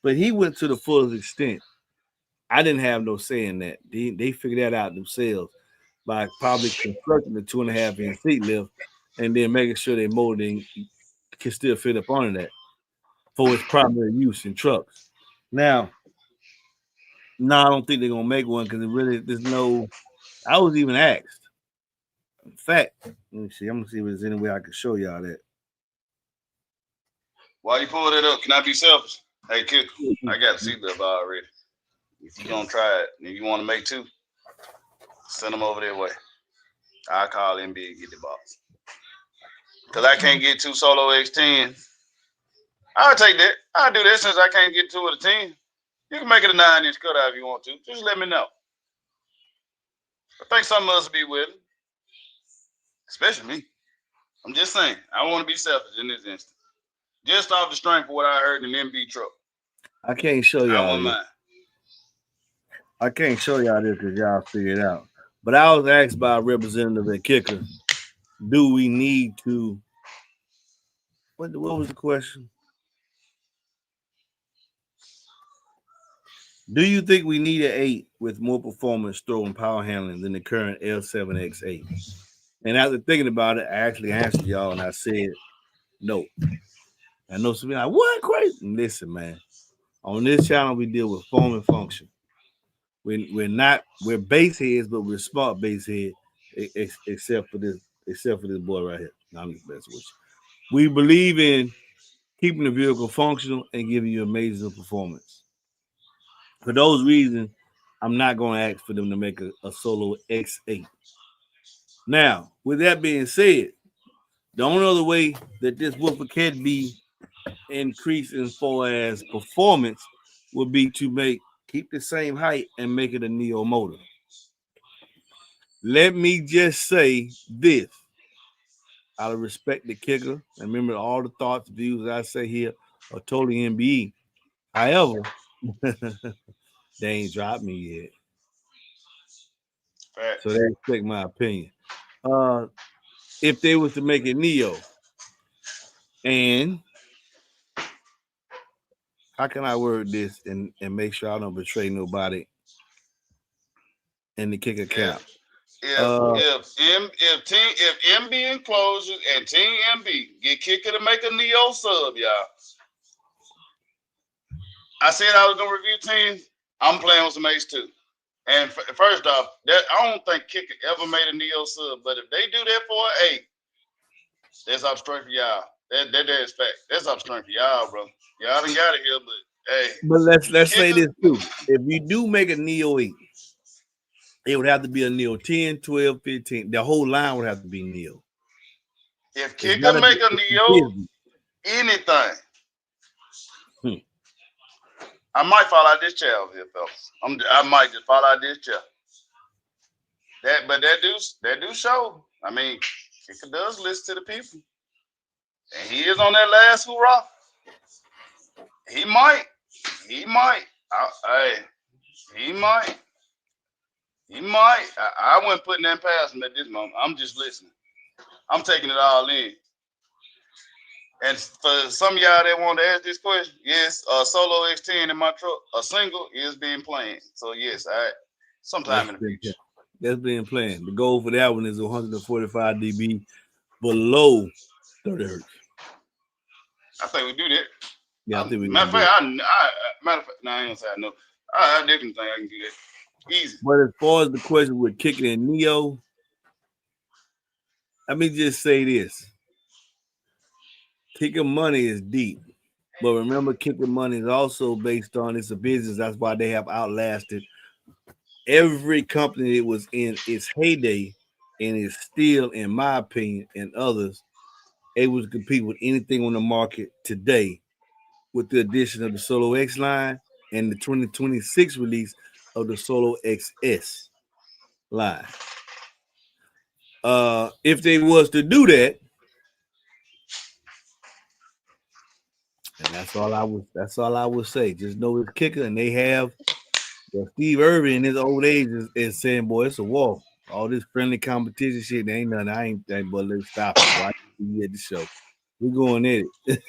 but he went to the fullest extent. I didn't have no say in that. They figured that out themselves by probably constructing the 2.5 inch seat lift and then making sure their motor can still fit up under that for its primary use in trucks. Now, no, I don't think they're gonna make one because it really there's no. I was even asked. In fact, let me see. I'm gonna see if there's any way I can show y'all that. Why you pulled it up? Can I be selfish? Hey, kid, I got a seatbelt already. If you're gonna try it and you want to make two, send them over their way. I'll call MBE and get the box. Because I can't get two Solo X10. I'll take that. I'll do that since I can't get two with a 10. You can make it a 9-inch cutout if you want to. Just let me know. I think some of us will be willing. Especially me. I'm just saying. I want to be selfish in this instance. Just off the strength of what I heard in the MB truck. I can't show y'all. I want mine. I can't show y'all this because y'all figure it out. But I was asked by a representative at Kicker, do we need to? What was the question? Do you think we need an 8 with more performance, throw, and power handling than the current L7X8? And after thinking about it, I actually answered y'all and I said no. I know some people like, what crazy? Listen, man. On this channel, we deal with form and function. We're base heads, but we're smart base head, except for this boy right here. No, I'm just messing with you. We believe in keeping the vehicle functional and giving you amazing performance. For those reasons, I'm not going to ask for them to make a Solo X8. Now, with that being said, the only other way that this woofer can be increased as far as performance would be to keep the same height and make it a Neo motor. Let me just say this. Out of respect the Kicker, and remember all the thoughts, views I say here are totally MBE. However, they ain't dropped me yet. Fact. So they respect my opinion. If they was to make it Neo, and how can I word this and make sure I don't betray nobody in the Kicker camp? If MB enclosures and Team MB get Kicker to make a Neo sub, y'all. I said I was gonna review teams. I'm playing with some Ace too. And first off, I don't think Kicker ever made a Neo sub, but if they do that for an 8, that's up strength for y'all. That is fact. That's up strength for y'all, bro. Y'all done got it here, but hey. But let's say this too. If you do make a Neo 8, it would have to be a Neo 10, 12, 15. The whole line would have to be Neo. If Kicker make a Neo, anything. I might fall out this chair over here, fellas. I might just fall out this chair. But that do show. I mean, Kicker does listen to the people. And he is on that last hoorah. He might. He might. I wasn't putting that past him at this moment. I'm just listening. I'm taking it all in. And for some of y'all that want to ask this question, yes, Solo X10 in my truck, a single is being planned. So yes, sometime in the future. That's being planned. The goal for that one is 145 dB below 30 hertz. I think we do that. Yeah, I think we matter of fact, I ain't gonna say I know. I definitely think I can do that. Easy. But as far as the question with Kicker and Neo, let me just say this. Kicker money is deep. But remember, Kicker money is also based on it's a business. That's why they have outlasted every company that was in its heyday and is still, in my opinion, and others, able to compete with anything on the market today with the addition of the Solo X line and the 2026 release of the Solo XS line. If they was to do that, And that's all I would say. Just know it's kicker, and they have Steve Irvin in his old age is saying, boy, it's a war. All this friendly competition shit, there ain't nothing. I ain't that, but let's stop it. Boy. I can see you at the show. We're going at it.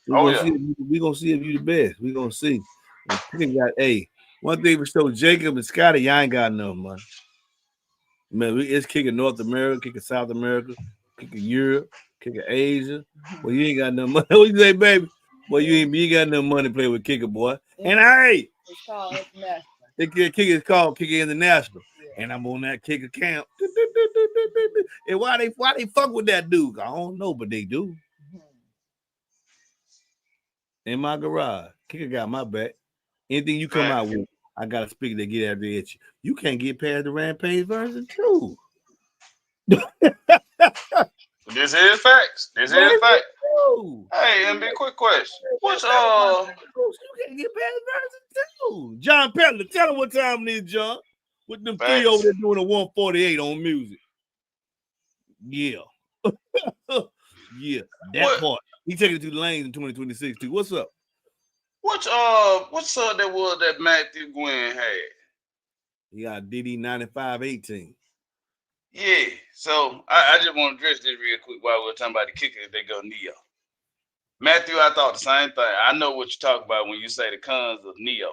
we're Oh gonna yeah. see. We're gonna see if you the best. We're gonna see. And Kicker got one thing for sure. Jacob and Scotty, y'all ain't got enough money. Man, it's kicking North America, kicking South America, kicking Europe, kicking Asia. Well, you ain't got no money. What you say, baby? Well, you ain't got no money to play with kicker, boy. And hey, It's called international. the kicker is called Kicker International. Yeah. And I'm on that kicker camp. And why they fuck with that dude? I don't know, but they do. In my garage, kicker got my back. Anything you come out with, I got a speaker to get out there at you. You can't get past the Rampage version too. This is facts. This is facts. Hey, MB, quick question. What's You can't get past version 2. John Petler, tell him what time it is, John. With them Facts. 3 over there doing a 148 on music. Yeah. Yeah. That part. He taking it to the lanes in 2026 too. What's up? What's that was that Matthew Gwynn had? He got DD 9518. Yeah. So I just want to address this real quick while we're talking about the kickers. They go Neo. Matthew, I thought the same thing. I know what you talk about when you say the cons of Neo,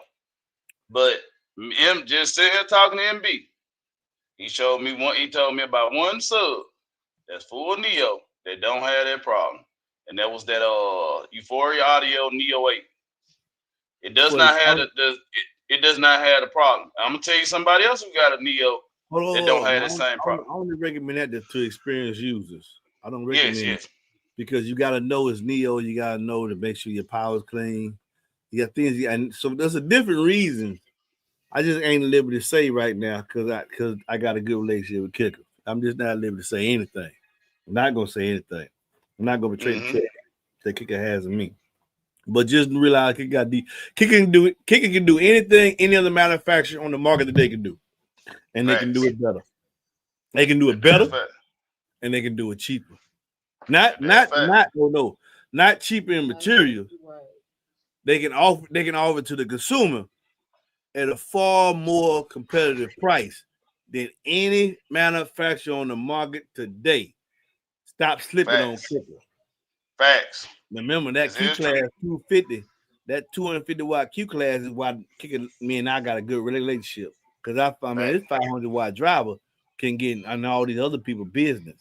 but M just sitting here talking to MB. He showed me one. He told me about one sub that's full Neo that don't have that problem, and that was that Euphoria Audio Neo 8. It does not have it does not have the problem. I'm gonna tell you somebody else who got a Neo that don't have the same problem. I only recommend that to experienced users. I don't recommend yes. Because you got to know it's Neo. You got to know to make sure your power's clean. You got things, and so there's a different reason. I just ain't at liberty to say right now because I got a good relationship with Kicker. I'm just not at liberty to say anything. I'm not gonna say anything. I'm not gonna betray the trust that Kicker has in me. But just realize Kicker can do anything any other manufacturer on the market that they can do, and they can do it better. They can do it better, and they can do it cheaper. Not cheaper in materials. They can offer to the consumer at a far more competitive price than any manufacturer on the market today. Stop slipping on Kicker. Facts. Remember that Q class 250, that 250 watt Q class is why Kicker, me and I got a good relationship. Because I mean, this 500 watt driver can get on all these other people's business.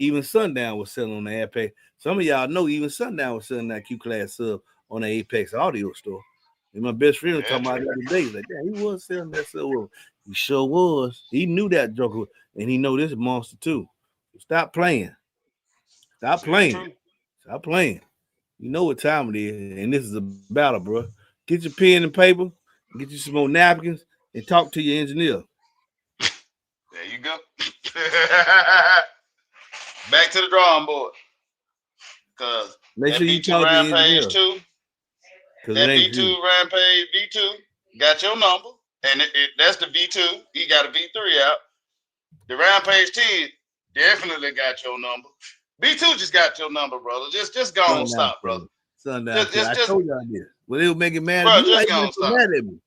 Even Sundown was selling on the Apex. Some of y'all know even Sundown was selling that Q class sub on the Apex Audio store. And my best friend was talking about it the other day. Like, yeah, he was selling that sub. He sure was. He knew that joker, and he know this monster too. Stop playing. Stop playing. Stop playing. You know what time it is, and this is a battle, bro. Get your pen and paper, get you some more napkins, and talk to your engineer. There you go. Back to the drawing board. Because that V2 Rampage 2, that V2 Rampage V2 got your number, and that's the V2. He got a V3 out. The Rampage 10 definitely got your number. V2 just got your number, brother. Just go on, stop, brother. Sundown. I told y'all this. Well, they were making mad bro, at me. Just go on, stop. Mad at me.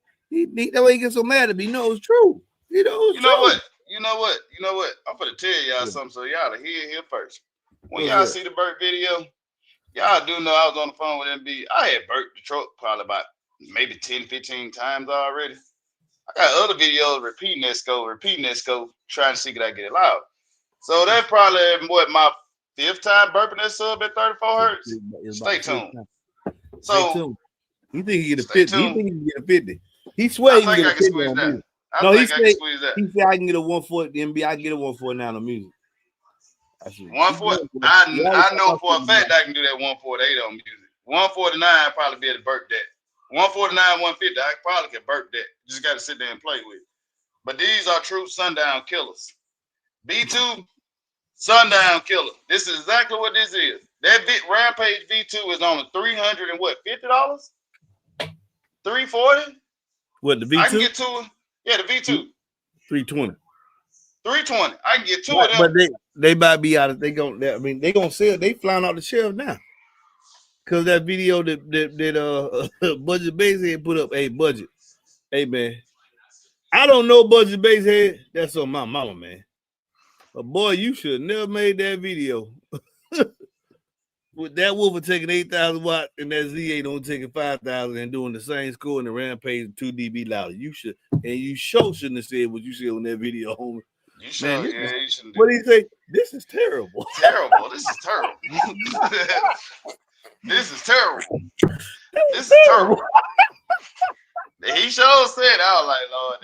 That way he gets so mad at me. You know it's true. You know what? You know what? I'm gonna tell y'all something so y'all hear here first. When y'all see the Burt video, y'all do know I was on the phone with MB. I had Burt the truck probably about maybe 10, 15 times already. I got other videos repeating that scope, trying to see could I get it loud. So that's probably what my 5th time burping that sub at 34 hertz. Stay tuned. So he think he get a 50. He think he can get a 50. He swear he can get a 50 on music. He said I can get a 140 MB. I can get a 149 on music. 140. I know for a fact I can do that 148 on music. 149 probably be able to burp that. 149, 150, I probably can burp that. Just got to sit there and play with it. But these are true Sundown killers. B2 Sundown killer. This is exactly what this is. That Rampage V2 is on $300 and what? $50? $340? What, the V2? I can get to it. Yeah, the V2. 320. 320. I can get two of them. But they might be out of they gonna sell. They flying off the shelf now. Cause that video that Budget Basshead put up, hey Budget, hey man, I don't know Budget Basshead. That's on my mama, man. But boy, you should have never made that video. With that woofer taking 8,000 watts and that Z8 only taking 5,000 and doing the same score in the Rampage 2 dB louder. You should, and you shouldn't have said what you said on that video, homie. You should, Man, you shouldn't. What do you say? This is terrible. Terrible. This is terrible. This is terrible. This is terrible. He sure said, I was like, Lord,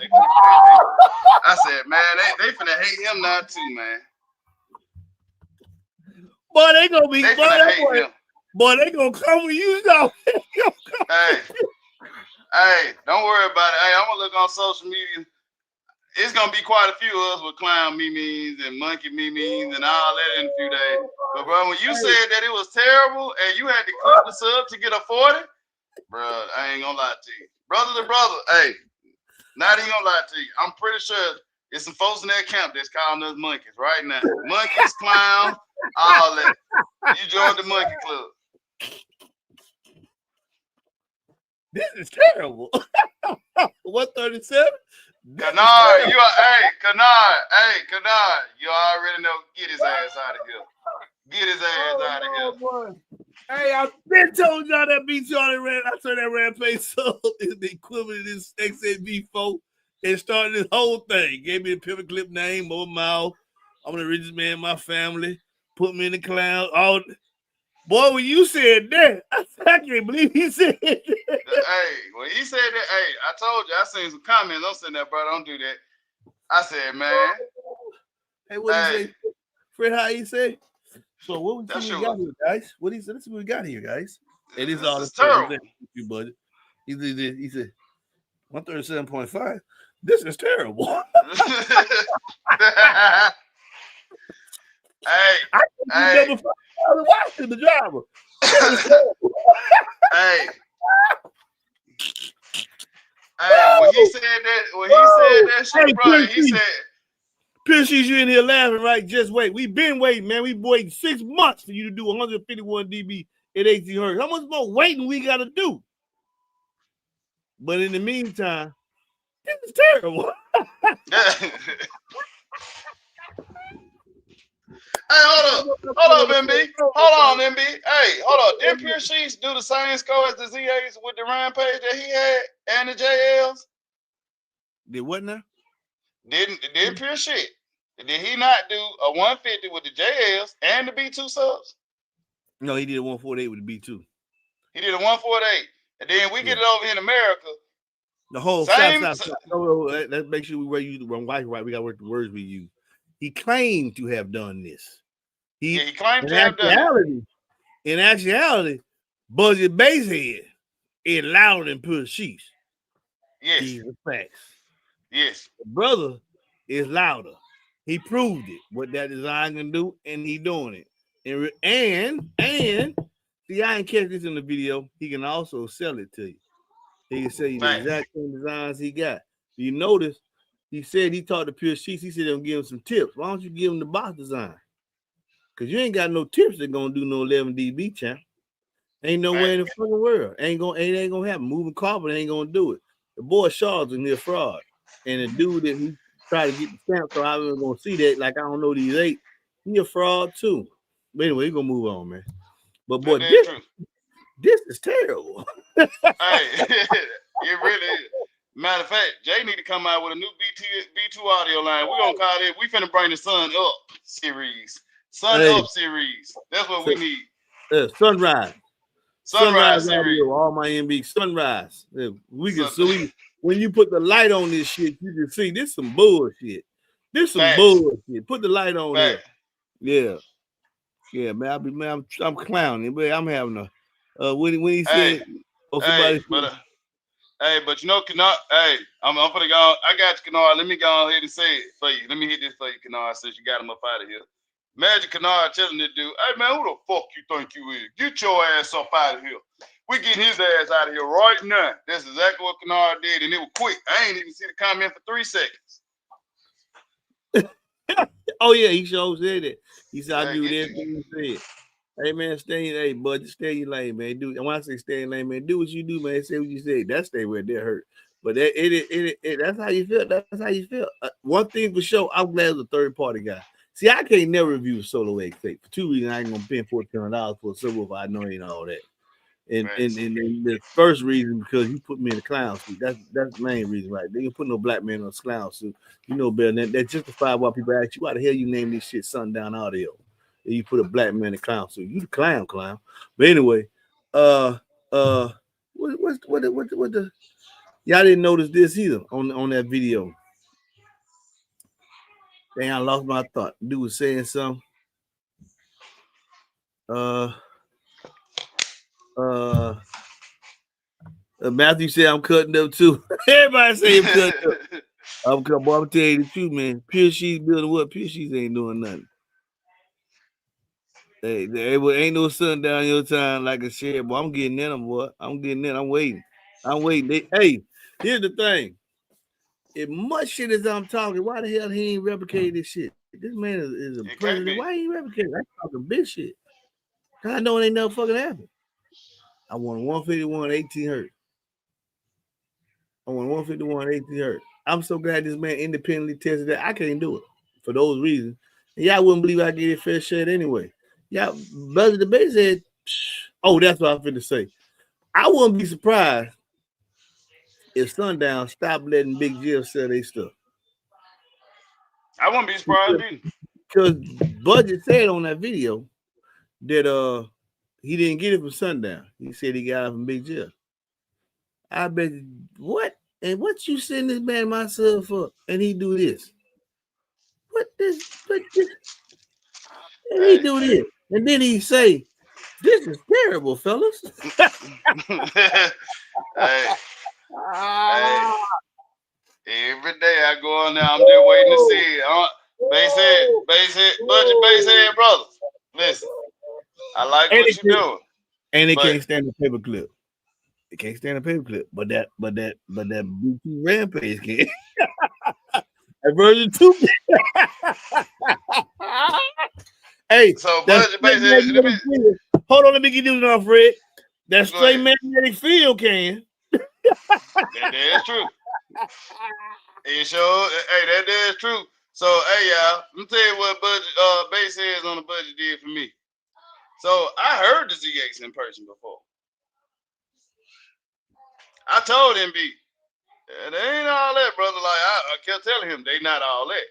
I said, man, they finna hate him now too, man. Boy, they gonna be. They finna hate him. Boy, they gonna come with you, though. Hey, don't worry about it. Hey, I'm gonna look on social media. It's gonna be quite a few of us with clown memes and monkey memes and all that in a few days. But bro, when you said that it was terrible and you had to clip the sub to get a 40, bro, I ain't gonna lie to you. Brother to brother, hey, not even gonna lie to you. I'm pretty sure there's some folks in that camp that's calling us monkeys right now. Monkeys, clown, all that. You joined the monkey club. This is terrible. 137? Kennard, Kennard, you already know. Get his ass out of here. Get his ass out of here. Boy. Hey, I've been told y'all that beat y'all that I said that Rampage sub is the equivalent of this XAB4 and started this whole thing. Gave me a pivot clip name, more mouth. I'm the richest man in my family. Put me in the cloud. All boy, when you said that, I can't believe he said that. Hey, when he said that, hey, I told you, I seen some comments. I'm saying that, bro, don't do that. I said, man. Hey, what did he say? Fred, how he say? So what we got here, guys? What he said? Let's see what we got here, guys. It is all terrible. You budget. He said 137.5. This is terrible. Hey, the driver. Hey, when he said that shit, bro, he said. Piercy's, you in here laughing, right? Just wait. We've been waiting, man. We've waiting 6 months for you to do 151 dB at 18 hertz. How much more waiting we got to do? But in the meantime, this is terrible. Hey, hold up, MB. Hold on, MB. Hey, hold up. Didn't Piercy's do the same score as the Z8s with the Rampage that he had and the JLs? Did what now? Didn't Piercy? Did he not do a 150 with the JLs and the B2 subs? No, he did a 148 with the B2. He did a 148. And then we get it over here in America. The whole same. Let's make sure we use the wrong right. We got to work the words we use. He claimed to have done this. He claimed to have done it. In actuality, Budget Basshead is louder than Piercy's. Yes. These are facts. Yes. The brother is louder. He proved it, what that design can do, and he doing it. And see, I ain't catch this in the video. He can also sell it to you. He can sell you the exact same designs he got. You notice he said he talked to Pure Sheets. He said they'll give him some tips. Why don't you give him the box design? Because you ain't got no tips that gonna do no 11 dB, champ. Ain't no way in the fucking world. Ain't gonna happen. Moving carpet ain't gonna do it. The boy Shaw's in here fraud. And the dude that he tried to get the stamp, so I wasn't gonna see that. Like I don't know these 8. He a fraud too. But anyway, we gonna move on, man. But boy, this is terrible. Hey, it really is. Matter of fact, Jay need to come out with a new B2 audio line. We're gonna call it. We finna bring the Sun Up series. Up series. That's what we need. Sunrise series. All my MB Sunrise. We can when you put the light on this shit, you can see this some bullshit. This some bullshit. Put the light on there. Yeah, man. I'm clowning, but I'm having a when he said but you know, Kennard, I'm gonna go. I got you, Kennard. Let me go ahead and say it for you. Let me hit this for you, Kennard, since you got him up out of here. Imagine Kennard telling this dude, hey man, who the fuck you think you is? Get your ass up out of here. We getting his ass out of here right now. That's exactly what Kennard did, and it was quick. I ain't even see the comment for 3 seconds. Oh yeah, he sure said it. He said I do everything he said. Hey man, hey bud, just stay in your lane, man. Do and when I say stay in your lane, man, do what you do, man. Say what you say. That stay where they hurt. But that's how you feel. That's how you feel. One thing for sure, I'm glad it's a third party guy. See, I can't never review a solo egg tape for two reasons. I ain't gonna pay $1,400 for a subwoofer. I know ain't all that. And the first reason because you put me in a clown suit. That's the main reason, right? They can put no black man in a clown suit. You know better than that. That justifies why people ask you why the hell you name this shit Sundown Audio. And you put a black man in a clown suit. You the clown. But anyway, uh what the y'all didn't notice this either on that video. Dang, I lost my thought. Dude was saying something. Matthew said I'm cutting up too. Everybody say I'm cutting up. I'm tell you the truth, man. Pure She's building what? Pure She's ain't doing nothing. Hey, there ain't no sun down your time like I said, boy. I'm getting in them, boy. I'm getting in. I'm waiting. Hey, here's the thing. As much shit as I'm talking, why the hell he ain't replicated this shit? This man is a president. Why he ain't replicated? I'm talking big shit. I know it ain't never fucking happened. I want 151 18 hertz. I want 151 18 hertz. I'm so glad this man independently tested that. I can't do it for those reasons. And y'all wouldn't believe I get it fair share anyway. Y'all, brother, the Basshead. Oh, that's what I'm finna say. I wouldn't be surprised if Sundown stopped letting Big Jill sell their stuff. I wouldn't be surprised either. Because Budget said on that video that he didn't get it from Sundown. He said he got it from Big Jill. I bet what? And what you send this man my sub for? And he do this. What this? And he do this. And then he say, "This is terrible, fellas." Hey, every day I go on there, I'm just waiting to see it. Basshead, Budget Basshead brothers. Listen, I like what you're doing. And they can't stand the paperclip. They can't stand a paperclip. But that Bluetooth Rampage can. That version 2. Hey, so Budget Basshead. Hold on, let me get this off, Fred. That straight magnetic field can. That's true. It sure, hey, that is true. So, hey, y'all, let me tell you what Basshead on the budget did for me. So, I heard the ZX in person before. I told MB, they ain't all that, brother. Like, I kept telling him, they not all that.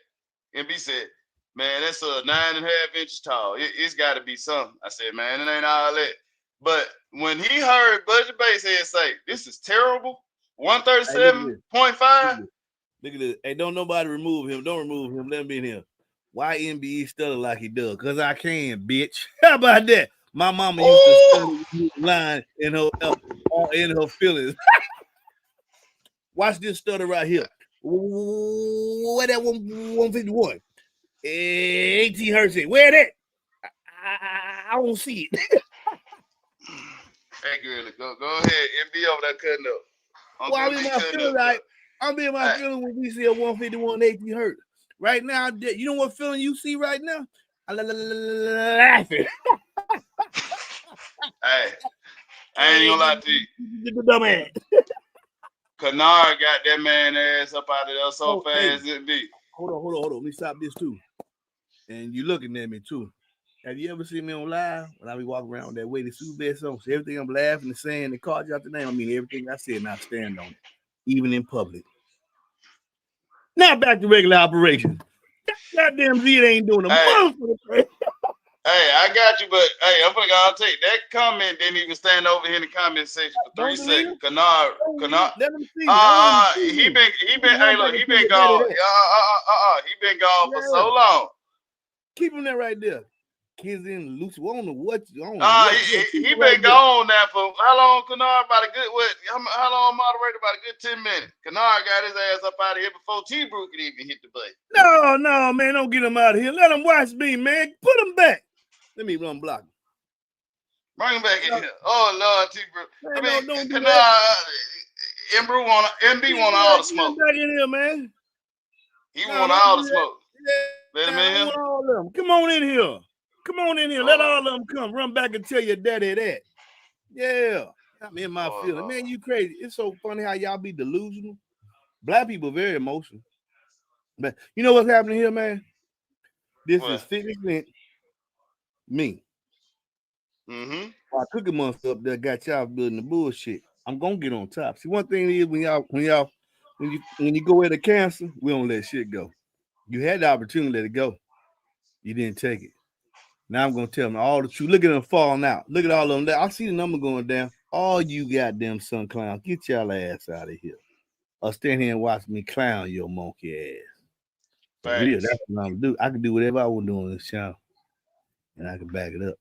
MB said, man, that's 9.5 inches tall. It's got to be something. I said, man, it ain't all that. But when he heard Budget Basshead say, this is terrible, 137.5. Look at this. Hey, don't nobody remove him. Don't remove him. Let him be in here. Why MBE stutter like he does? Because I can, bitch. How about that? My mama used to stutter line in her feelings. Watch this stutter right here. Where that 151? 18 hertz. Where that? I don't see it. Hey, girl, go ahead. MB over there cutting up. Well, I'm in my feelings like I'm in my feelings when we see a 151 18 hertz. Right now, you know what feeling you see right now? I'm laughing. Hey, I ain't gonna lie to you. Kennard got that man ass up out of there so fast it be. Hold on. Let me stop this too. And you looking at me too. Have you ever seen me on live when I be walking around that way? The suit best on. So everything I'm laughing and saying, they called you out the name. I mean, everything I said, and I stand on it, even in public. Now back to regular operations. Goddamn Z ain't doing a motherfucker. Hey, I got you, but hey, I'll tell you that comment didn't even stand over here in the comment section for 3 seconds. Kennard. Let him see. He been hey, look, he been gone. He been gone for so long. Keep him there right there. Kids in Lucy. I don't know what. He been gone now for how long? Kennard about a good how long? Moderator about a good 10 minutes. Kennard got his ass up out of here before T-Brew could even hit the button. No, man, don't get him out of here. Let him watch me, man. Put him back. Let me run block him. Bring him back in here. Oh Lord, T-Brew. I mean, don't MB want all the smoke. Back in here, man. He want all the smoke. Let him in here. All of them. Come on in here. Come on in here. Let all of them come. Run back and tell your daddy that. Yeah. I'm in my feeling. Man, you crazy. It's so funny how y'all be delusional. Black people very emotional. But you know what's happening here, man? This is 50% me. Mm-hmm. My cookie monster up there got y'all building the bullshit. I'm gonna get on top. See, one thing is when you go into cancer, we don't let shit go. You had the opportunity to let it go. You didn't take it. Now I'm gonna tell them all the truth. Look at them falling out. Look at all of them. I see the number going down. All you goddamn sun clowns, get y'all ass out of here. Or stand here and watch me clown your monkey ass. For real, that's what I'm gonna do. I can do whatever I want to do on this channel, and I can back it up.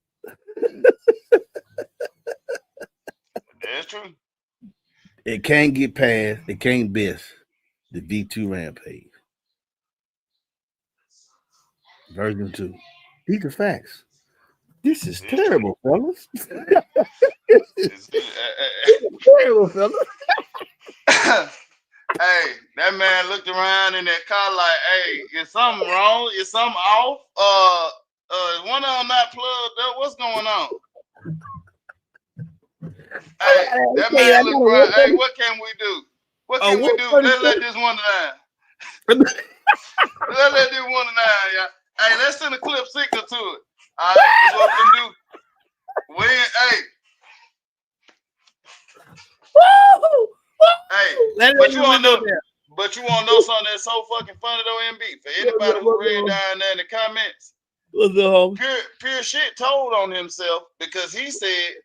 That's true. It can't get past. It can't best the V2 Rampage version 2. These are facts. This is terrible, fellas. This is terrible, fellas. Hey, that man looked around in that car like, hey, is something wrong? Is something off? Is one of them not plugged up? What's going on? Hey, that man looked around. Hey, what can we do? What can we do? Let's let this one down. Let's let this one down, y'all. Hey, let's send a clip signal to it. All right, that's what we can do. Hey. Hey, but you want to know something that's so fucking funny though, MB? For anybody who read down there in the comments, pure shit told on himself because he said,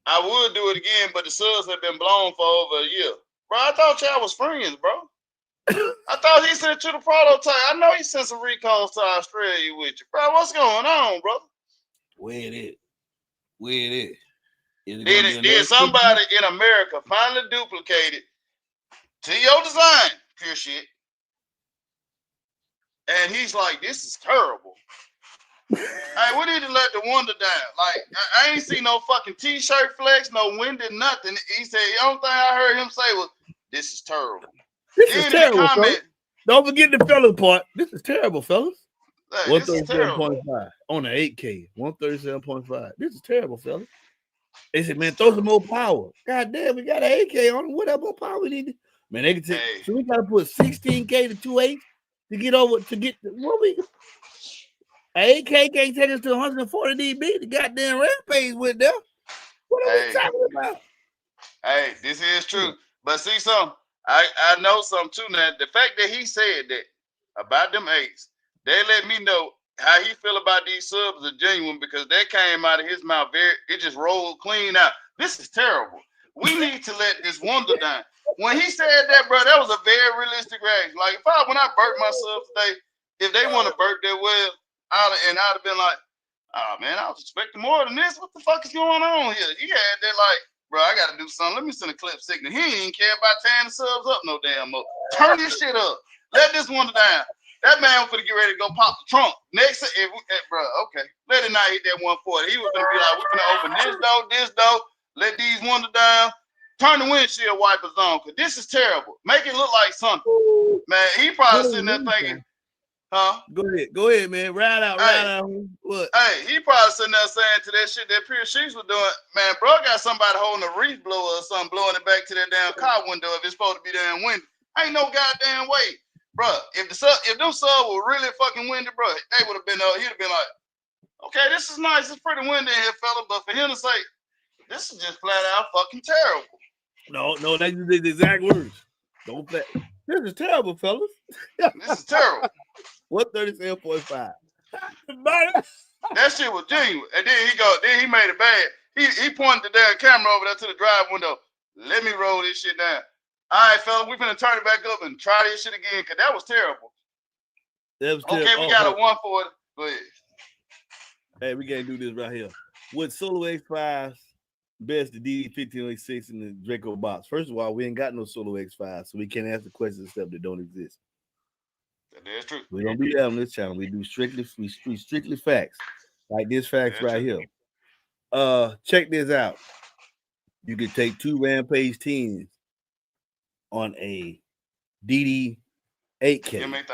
I would do it again, but the subs have been blown for over a year. Bro, I thought y'all was friends, bro. I thought he sent you the prototype. I know he sent some recalls to Australia with you. Bro, what's going on, bro? Where it is? Where it is? Did somebody in America finally duplicate it to your design, pure shit? And he's like, this is terrible. Hey, we need to let the wonder down. Like, I ain't see no fucking t-shirt flex, no winded, nothing. He said, the only thing I heard him say was, this is terrible. This is terrible, fellas. Don't forget the fellas part. This is terrible, fellas. Hey, 137.5 on the 8K. 137.5. This is terrible, fellas. They said, man, throw some more power. God damn, we got an 8K on it. What more power we need? Man, they can take. Hey. So we got to put 16K to 2.8 to get over to get what we. An 8K can't take us to 140 dB. The goddamn Rampage with them. What are we talking about? Hey, this is true. But see something. I know something too now. The fact that he said that about them 8s, they let me know how he feel about these subs are genuine because that came out of his mouth. It just rolled clean out. This is terrible. We need to let this wonder down. When he said that, bro, that was a very realistic reaction. Like when I burped my subs today, if they want to burp their well, I'd have been like, oh man, I was expecting more than this. What the fuck is going on here? He had that like, bro, I gotta do something. Let me send a clip signal. He ain't care about tearing the subs up no damn more. Turn this shit up. Let this one down. That man was gonna get ready to go pop the trunk. Next, bro, okay. Let it not hit that 140. He was gonna be like, we're gonna open this door, let these wonder down, turn the windshield wipers on, cause this is terrible. Make it look like something. Man, he probably sitting there thinking, huh? Go ahead, man. Ride out. What? Hey, he probably sitting there saying to that shit that Pure Sheets was doing, man, bro got somebody holding a reef blower or something, blowing it back to that damn car window if it's supposed to be damn windy. Ain't no goddamn way. Bro, if them subs were really fucking windy, bro, they would have been he'd have been like, okay, this is nice, it's pretty windy in here, fella. But for him to say, this is just flat out fucking terrible. No, that's the exact words. Don't play. This is terrible, fellas. This is terrible. 137.5. That shit was genuine. And then he made it bad. He pointed the damn camera over there to the drive window. Let me roll this shit down. All right, fella, we're finna turn it back up and try this shit again, because that was terrible. Okay, we got a 1 for it. Go ahead. Hey, we gotta do this right here. With Solo X5s, best the DD1506 in the Draco box. First of all, we ain't got no Solo X5, so we can't ask the questions and stuff that don't exist. That's true. We don't do that on this channel. We do strictly facts. Like this facts right here. Check this out. You can take 2 Rampage 10s on a DD 8K.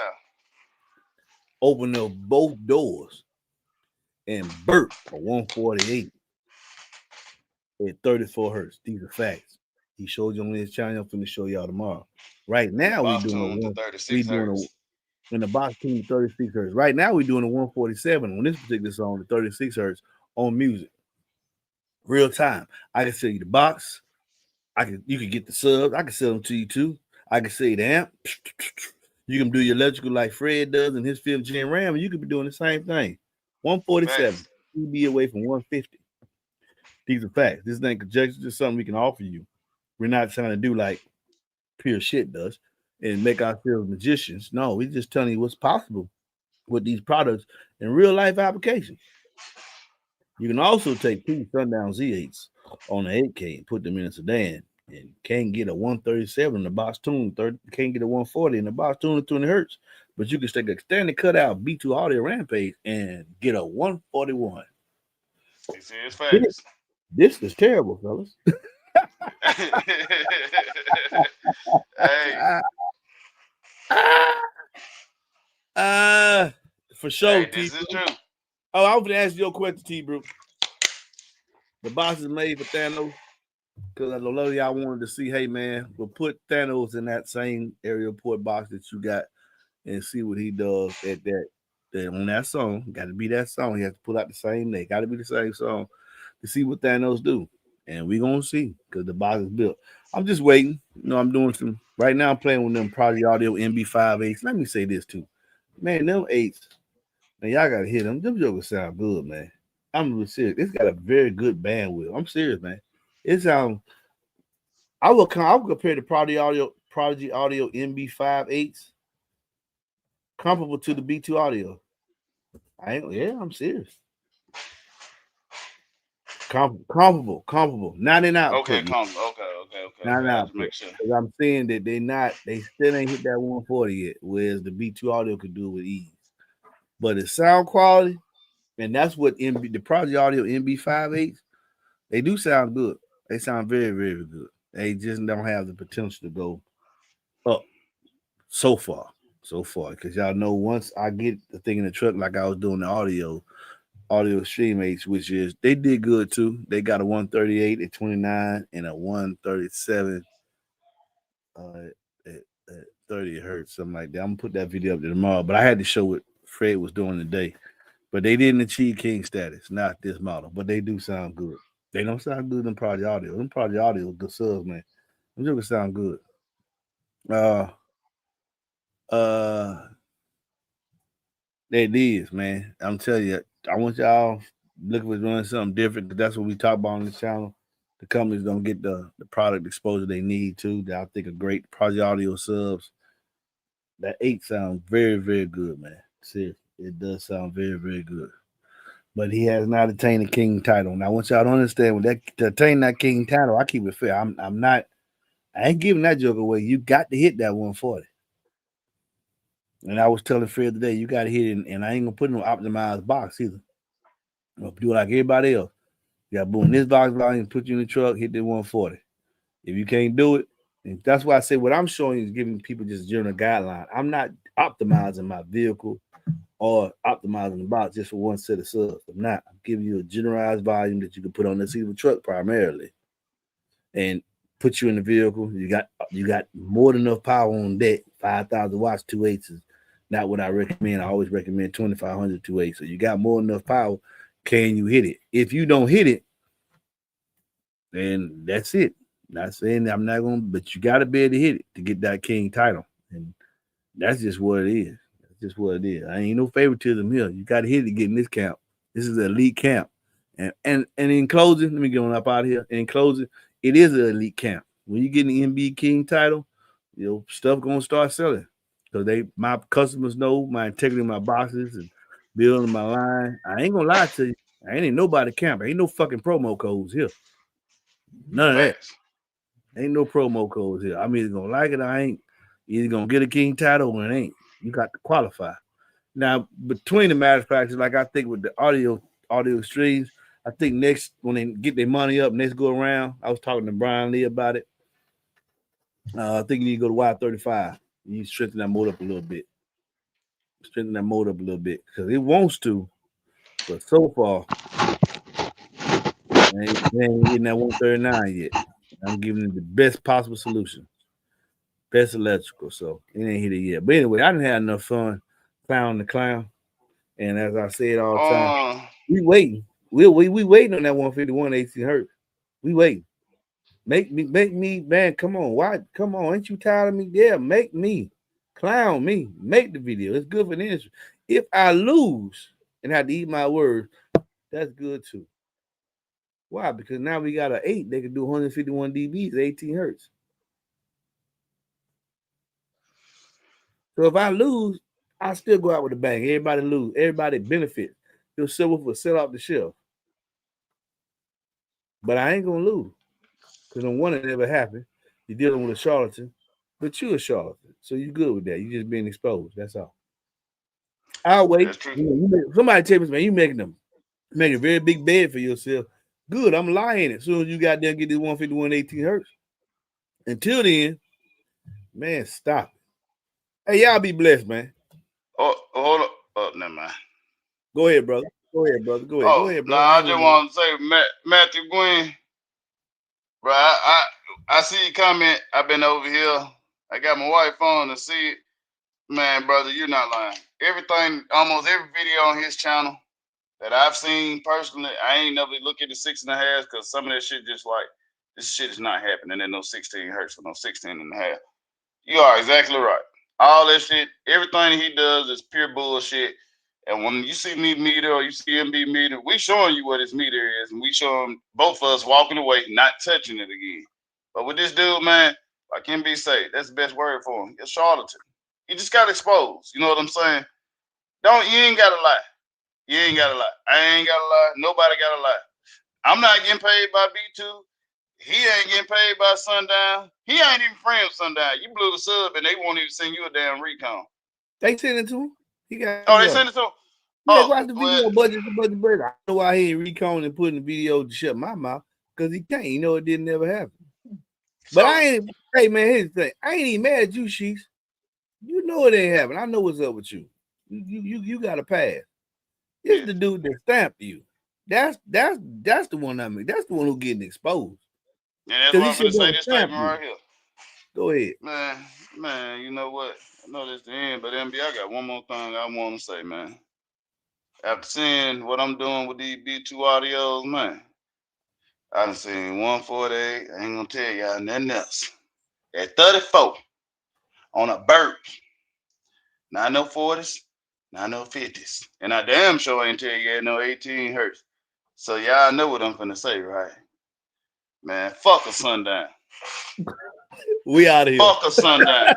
Open up both doors. and burp a 148 at 34 hertz. These are facts. He showed you on his channel. I'm finna show y'all tomorrow. Right And the now, boss tuned to we 36 doing hertz. a in the box tune 36 hertz. Right now, we're doing a 147 on this particular song, the 36 hertz on music, real time. I can sell you the box. You can get the subs. I can sell them to you too. I can sell you the amp. You can do your electrical like Fred does in his 5th gen RAM, and you could be doing the same thing. 147 Facts. be away from 150. These are facts. This ain't conjecture. Just something we can offer you. We're not trying to do like pure shit does and make ourselves magicians. No, we're just telling you what's possible with these products in real life applications. You can also take two Sundown Z8s on the 8K and put them in a sedan and can't get a 137 in the box tune, can't get a 140 in the box tune at 20 hertz, but you can stick a standard cutout B2 audio Rampage and get a 141. This is facts. This is terrible, fellas. Hey, uh, for sure, hey, T. this is true. Oh, I was going to ask you a question, T. Bro. The box is made for Thanos because a lot of y'all wanted to see, hey, man, we'll put Thanos in that same aerial port box that you got and see what he does at that on that song. Got to be that song. He has to pull out the same name. Got to be the same song to see what Thanos do. And we going to see because the box is built. I'm just waiting. I'm doing some, right now I'm playing with them Project Audio MB5 8s. Let me say this too. Man, them 8s, man, y'all got to hear them. Them jokers sound good, man. I'm really serious. It's got a very good bandwidth. I'm serious, man. It sounds, I would compare the Prodigy Audio MB5 8s comparable to the B2 Audio. Yeah, I'm serious. Comparable. Not in Okay, output, come. Okay. not in I had to output. make sure. Because I'm saying that they still ain't hit that 140 yet, whereas the B2 Audio could do it with ease. But the sound quality, and that's what the Project Audio MB5 8s, they do sound good. They sound very, very good. They just don't have the potential to go up so far. So far. Because y'all know once I get the thing in the truck like I was doing the audio streammates, which is they did good too. They got a 138 at 29 and a 137 at 30 hertz, something like that. I'm gonna put that video up there tomorrow. But I had to show what Fred was doing today. But they didn't achieve king status, not this model. But they do sound good. They don't sound good in Project Audio. Them Project Audio good subs, man. Them jokers sound good. Uh uh It is, man. I'm telling you, I want y'all looking for doing something different because that's what we talk about on this channel. The companies don't get the product exposure they need to. That I think are great Project Audio subs. That 8 sounds very, very good, man. Seriously, it does sound very, very good. But he has not attained the king title. Now, I want y'all to understand when that to attain that king title, I keep it fair. I'm not. I ain't giving that joke away. You got to hit that 140. And I was telling Fred today, you got to hit it, and I ain't gonna put no optimized box either. I'm gonna do it like everybody else. You got boom this box volume, put you in the truck, hit the 140. If you can't do it, and that's why I say what I'm showing you is giving people just general guideline. I'm not optimizing my vehicle or optimizing the box just for one set of subs. I'm not. I'm giving you a generalized volume that you can put on the seat of a truck primarily, and put you in the vehicle. You got more than enough power on deck. 5,000 watts, 2.8s is not what I recommend. I always recommend 2,500 2.8. So you got more than enough power. Can you hit it? If you don't hit it, then that's it. Not saying that I'm not gonna, but you gotta be able to hit it to get that king title. And that's just what it is. That's just what it is. I ain't no favoritism here. You gotta hit it to get in this camp. This is an elite camp. And in closing, let me get on up out of here. In closing, it is an elite camp. When you get the MBE King title, stuff gonna start selling. So my customers know my integrity of my boxes and building my line. I ain't gonna lie to you. I ain't in nobody camp. Ain't no fucking promo codes here. None of that. Facts. Ain't no promo codes here. I'm either gonna like it or I ain't. Either gonna get a king title or it ain't. You got to qualify. Now, between the manufacturers, like I think with the audio streams, I think next when they get their money up, next go around. I was talking to Brian Lee about it. I think you need to go to Y35. You need to strengthen that motor up a little bit. Strengthen that motor up a little bit because it wants to. But so far, they ain't hitting that 139 yet. I'm giving it the best possible solution, best electrical. So it ain't hit it yet. But anyway, I didn't have enough fun clowning the clown. And as I said all the time, we waiting. We waiting on that 151 18 hertz. We waiting. Make me, man. Come on, why? Come on, ain't you tired of me? Yeah, make me, clown me, make the video. It's good for the industry. If I lose and have to eat my words, that's good too. Why? Because now we got an 8. They can do 151 dBs, 18 hertz. So if I lose, I still go out with a bang. Everybody lose. Everybody benefit. Your subwoofer sell off the shelf. But I ain't gonna lose. Because on one it never happened. You're dealing with a charlatan, but you're a charlatan. So you're good with that. You just being exposed. That's all. I'll wait. That's true. Somebody tell me, man, you make a very big bed for yourself. Good, I'm lying. As soon as you got there, get this 151 18 hertz. Until then, man, stop. Hey, y'all be blessed, man. Oh, hold up. Oh, never mind. Go ahead, brother. Go ahead, brother. Go ahead. Go ahead, brother. I just want to say, Matthew Gwynn, bro, I see your comment. I've been over here. I got my wife on to see it. Man, brother, you're not lying. Everything, almost every video on his channel that I've seen personally, I ain't never look at the 6.5 because some of that shit just like, this shit is not happening at no 16 hertz or no 16.5. You are exactly right. All that shit, everything he does is pure bullshit. And when you see me meter or you see MB meter, we showing you what his meter is, and we showing both of us walking away, not touching it again. But with this dude, man, like MB say, that's the best word for him. It's charlatan. He just got exposed. You know what I'm saying? You ain't gotta lie. You ain't gotta lie. I ain't gotta lie. Nobody gotta lie. I'm not getting paid by B2. He ain't getting paid by Sundown. He ain't even friends with Sundown. You blew the sub and they won't even send you a damn recon. They send it to him. He got. Oh, they send it to him. Yeah, watch the video. Budget bird. I know why he ain't reconing and putting the video to shut my mouth because he can't. You know it didn't never happen. But I ain't. Hey man, here's the thing. I ain't even mad at you, Sheets. You know it ain't happening. I know what's up with you. You got a pass. It's the dude that stamped you. That's the one I mean. That's the one who getting exposed. Yeah, that's why I'm gonna say this statement right here. Go ahead. Man, you know what? I know this the end, but MB, I got one more thing I want to say, man. After seeing what I'm doing with these B2 audios, man, I done seen 148. I ain't gonna tell y'all nothing else. At 34 on a burp. Not no 40s, not no 50s. And I damn sure ain't tell you no 18 hertz. So y'all know what I'm finna say, right? Man, fuck a Sundown. We out of here. Fuck a Sundown.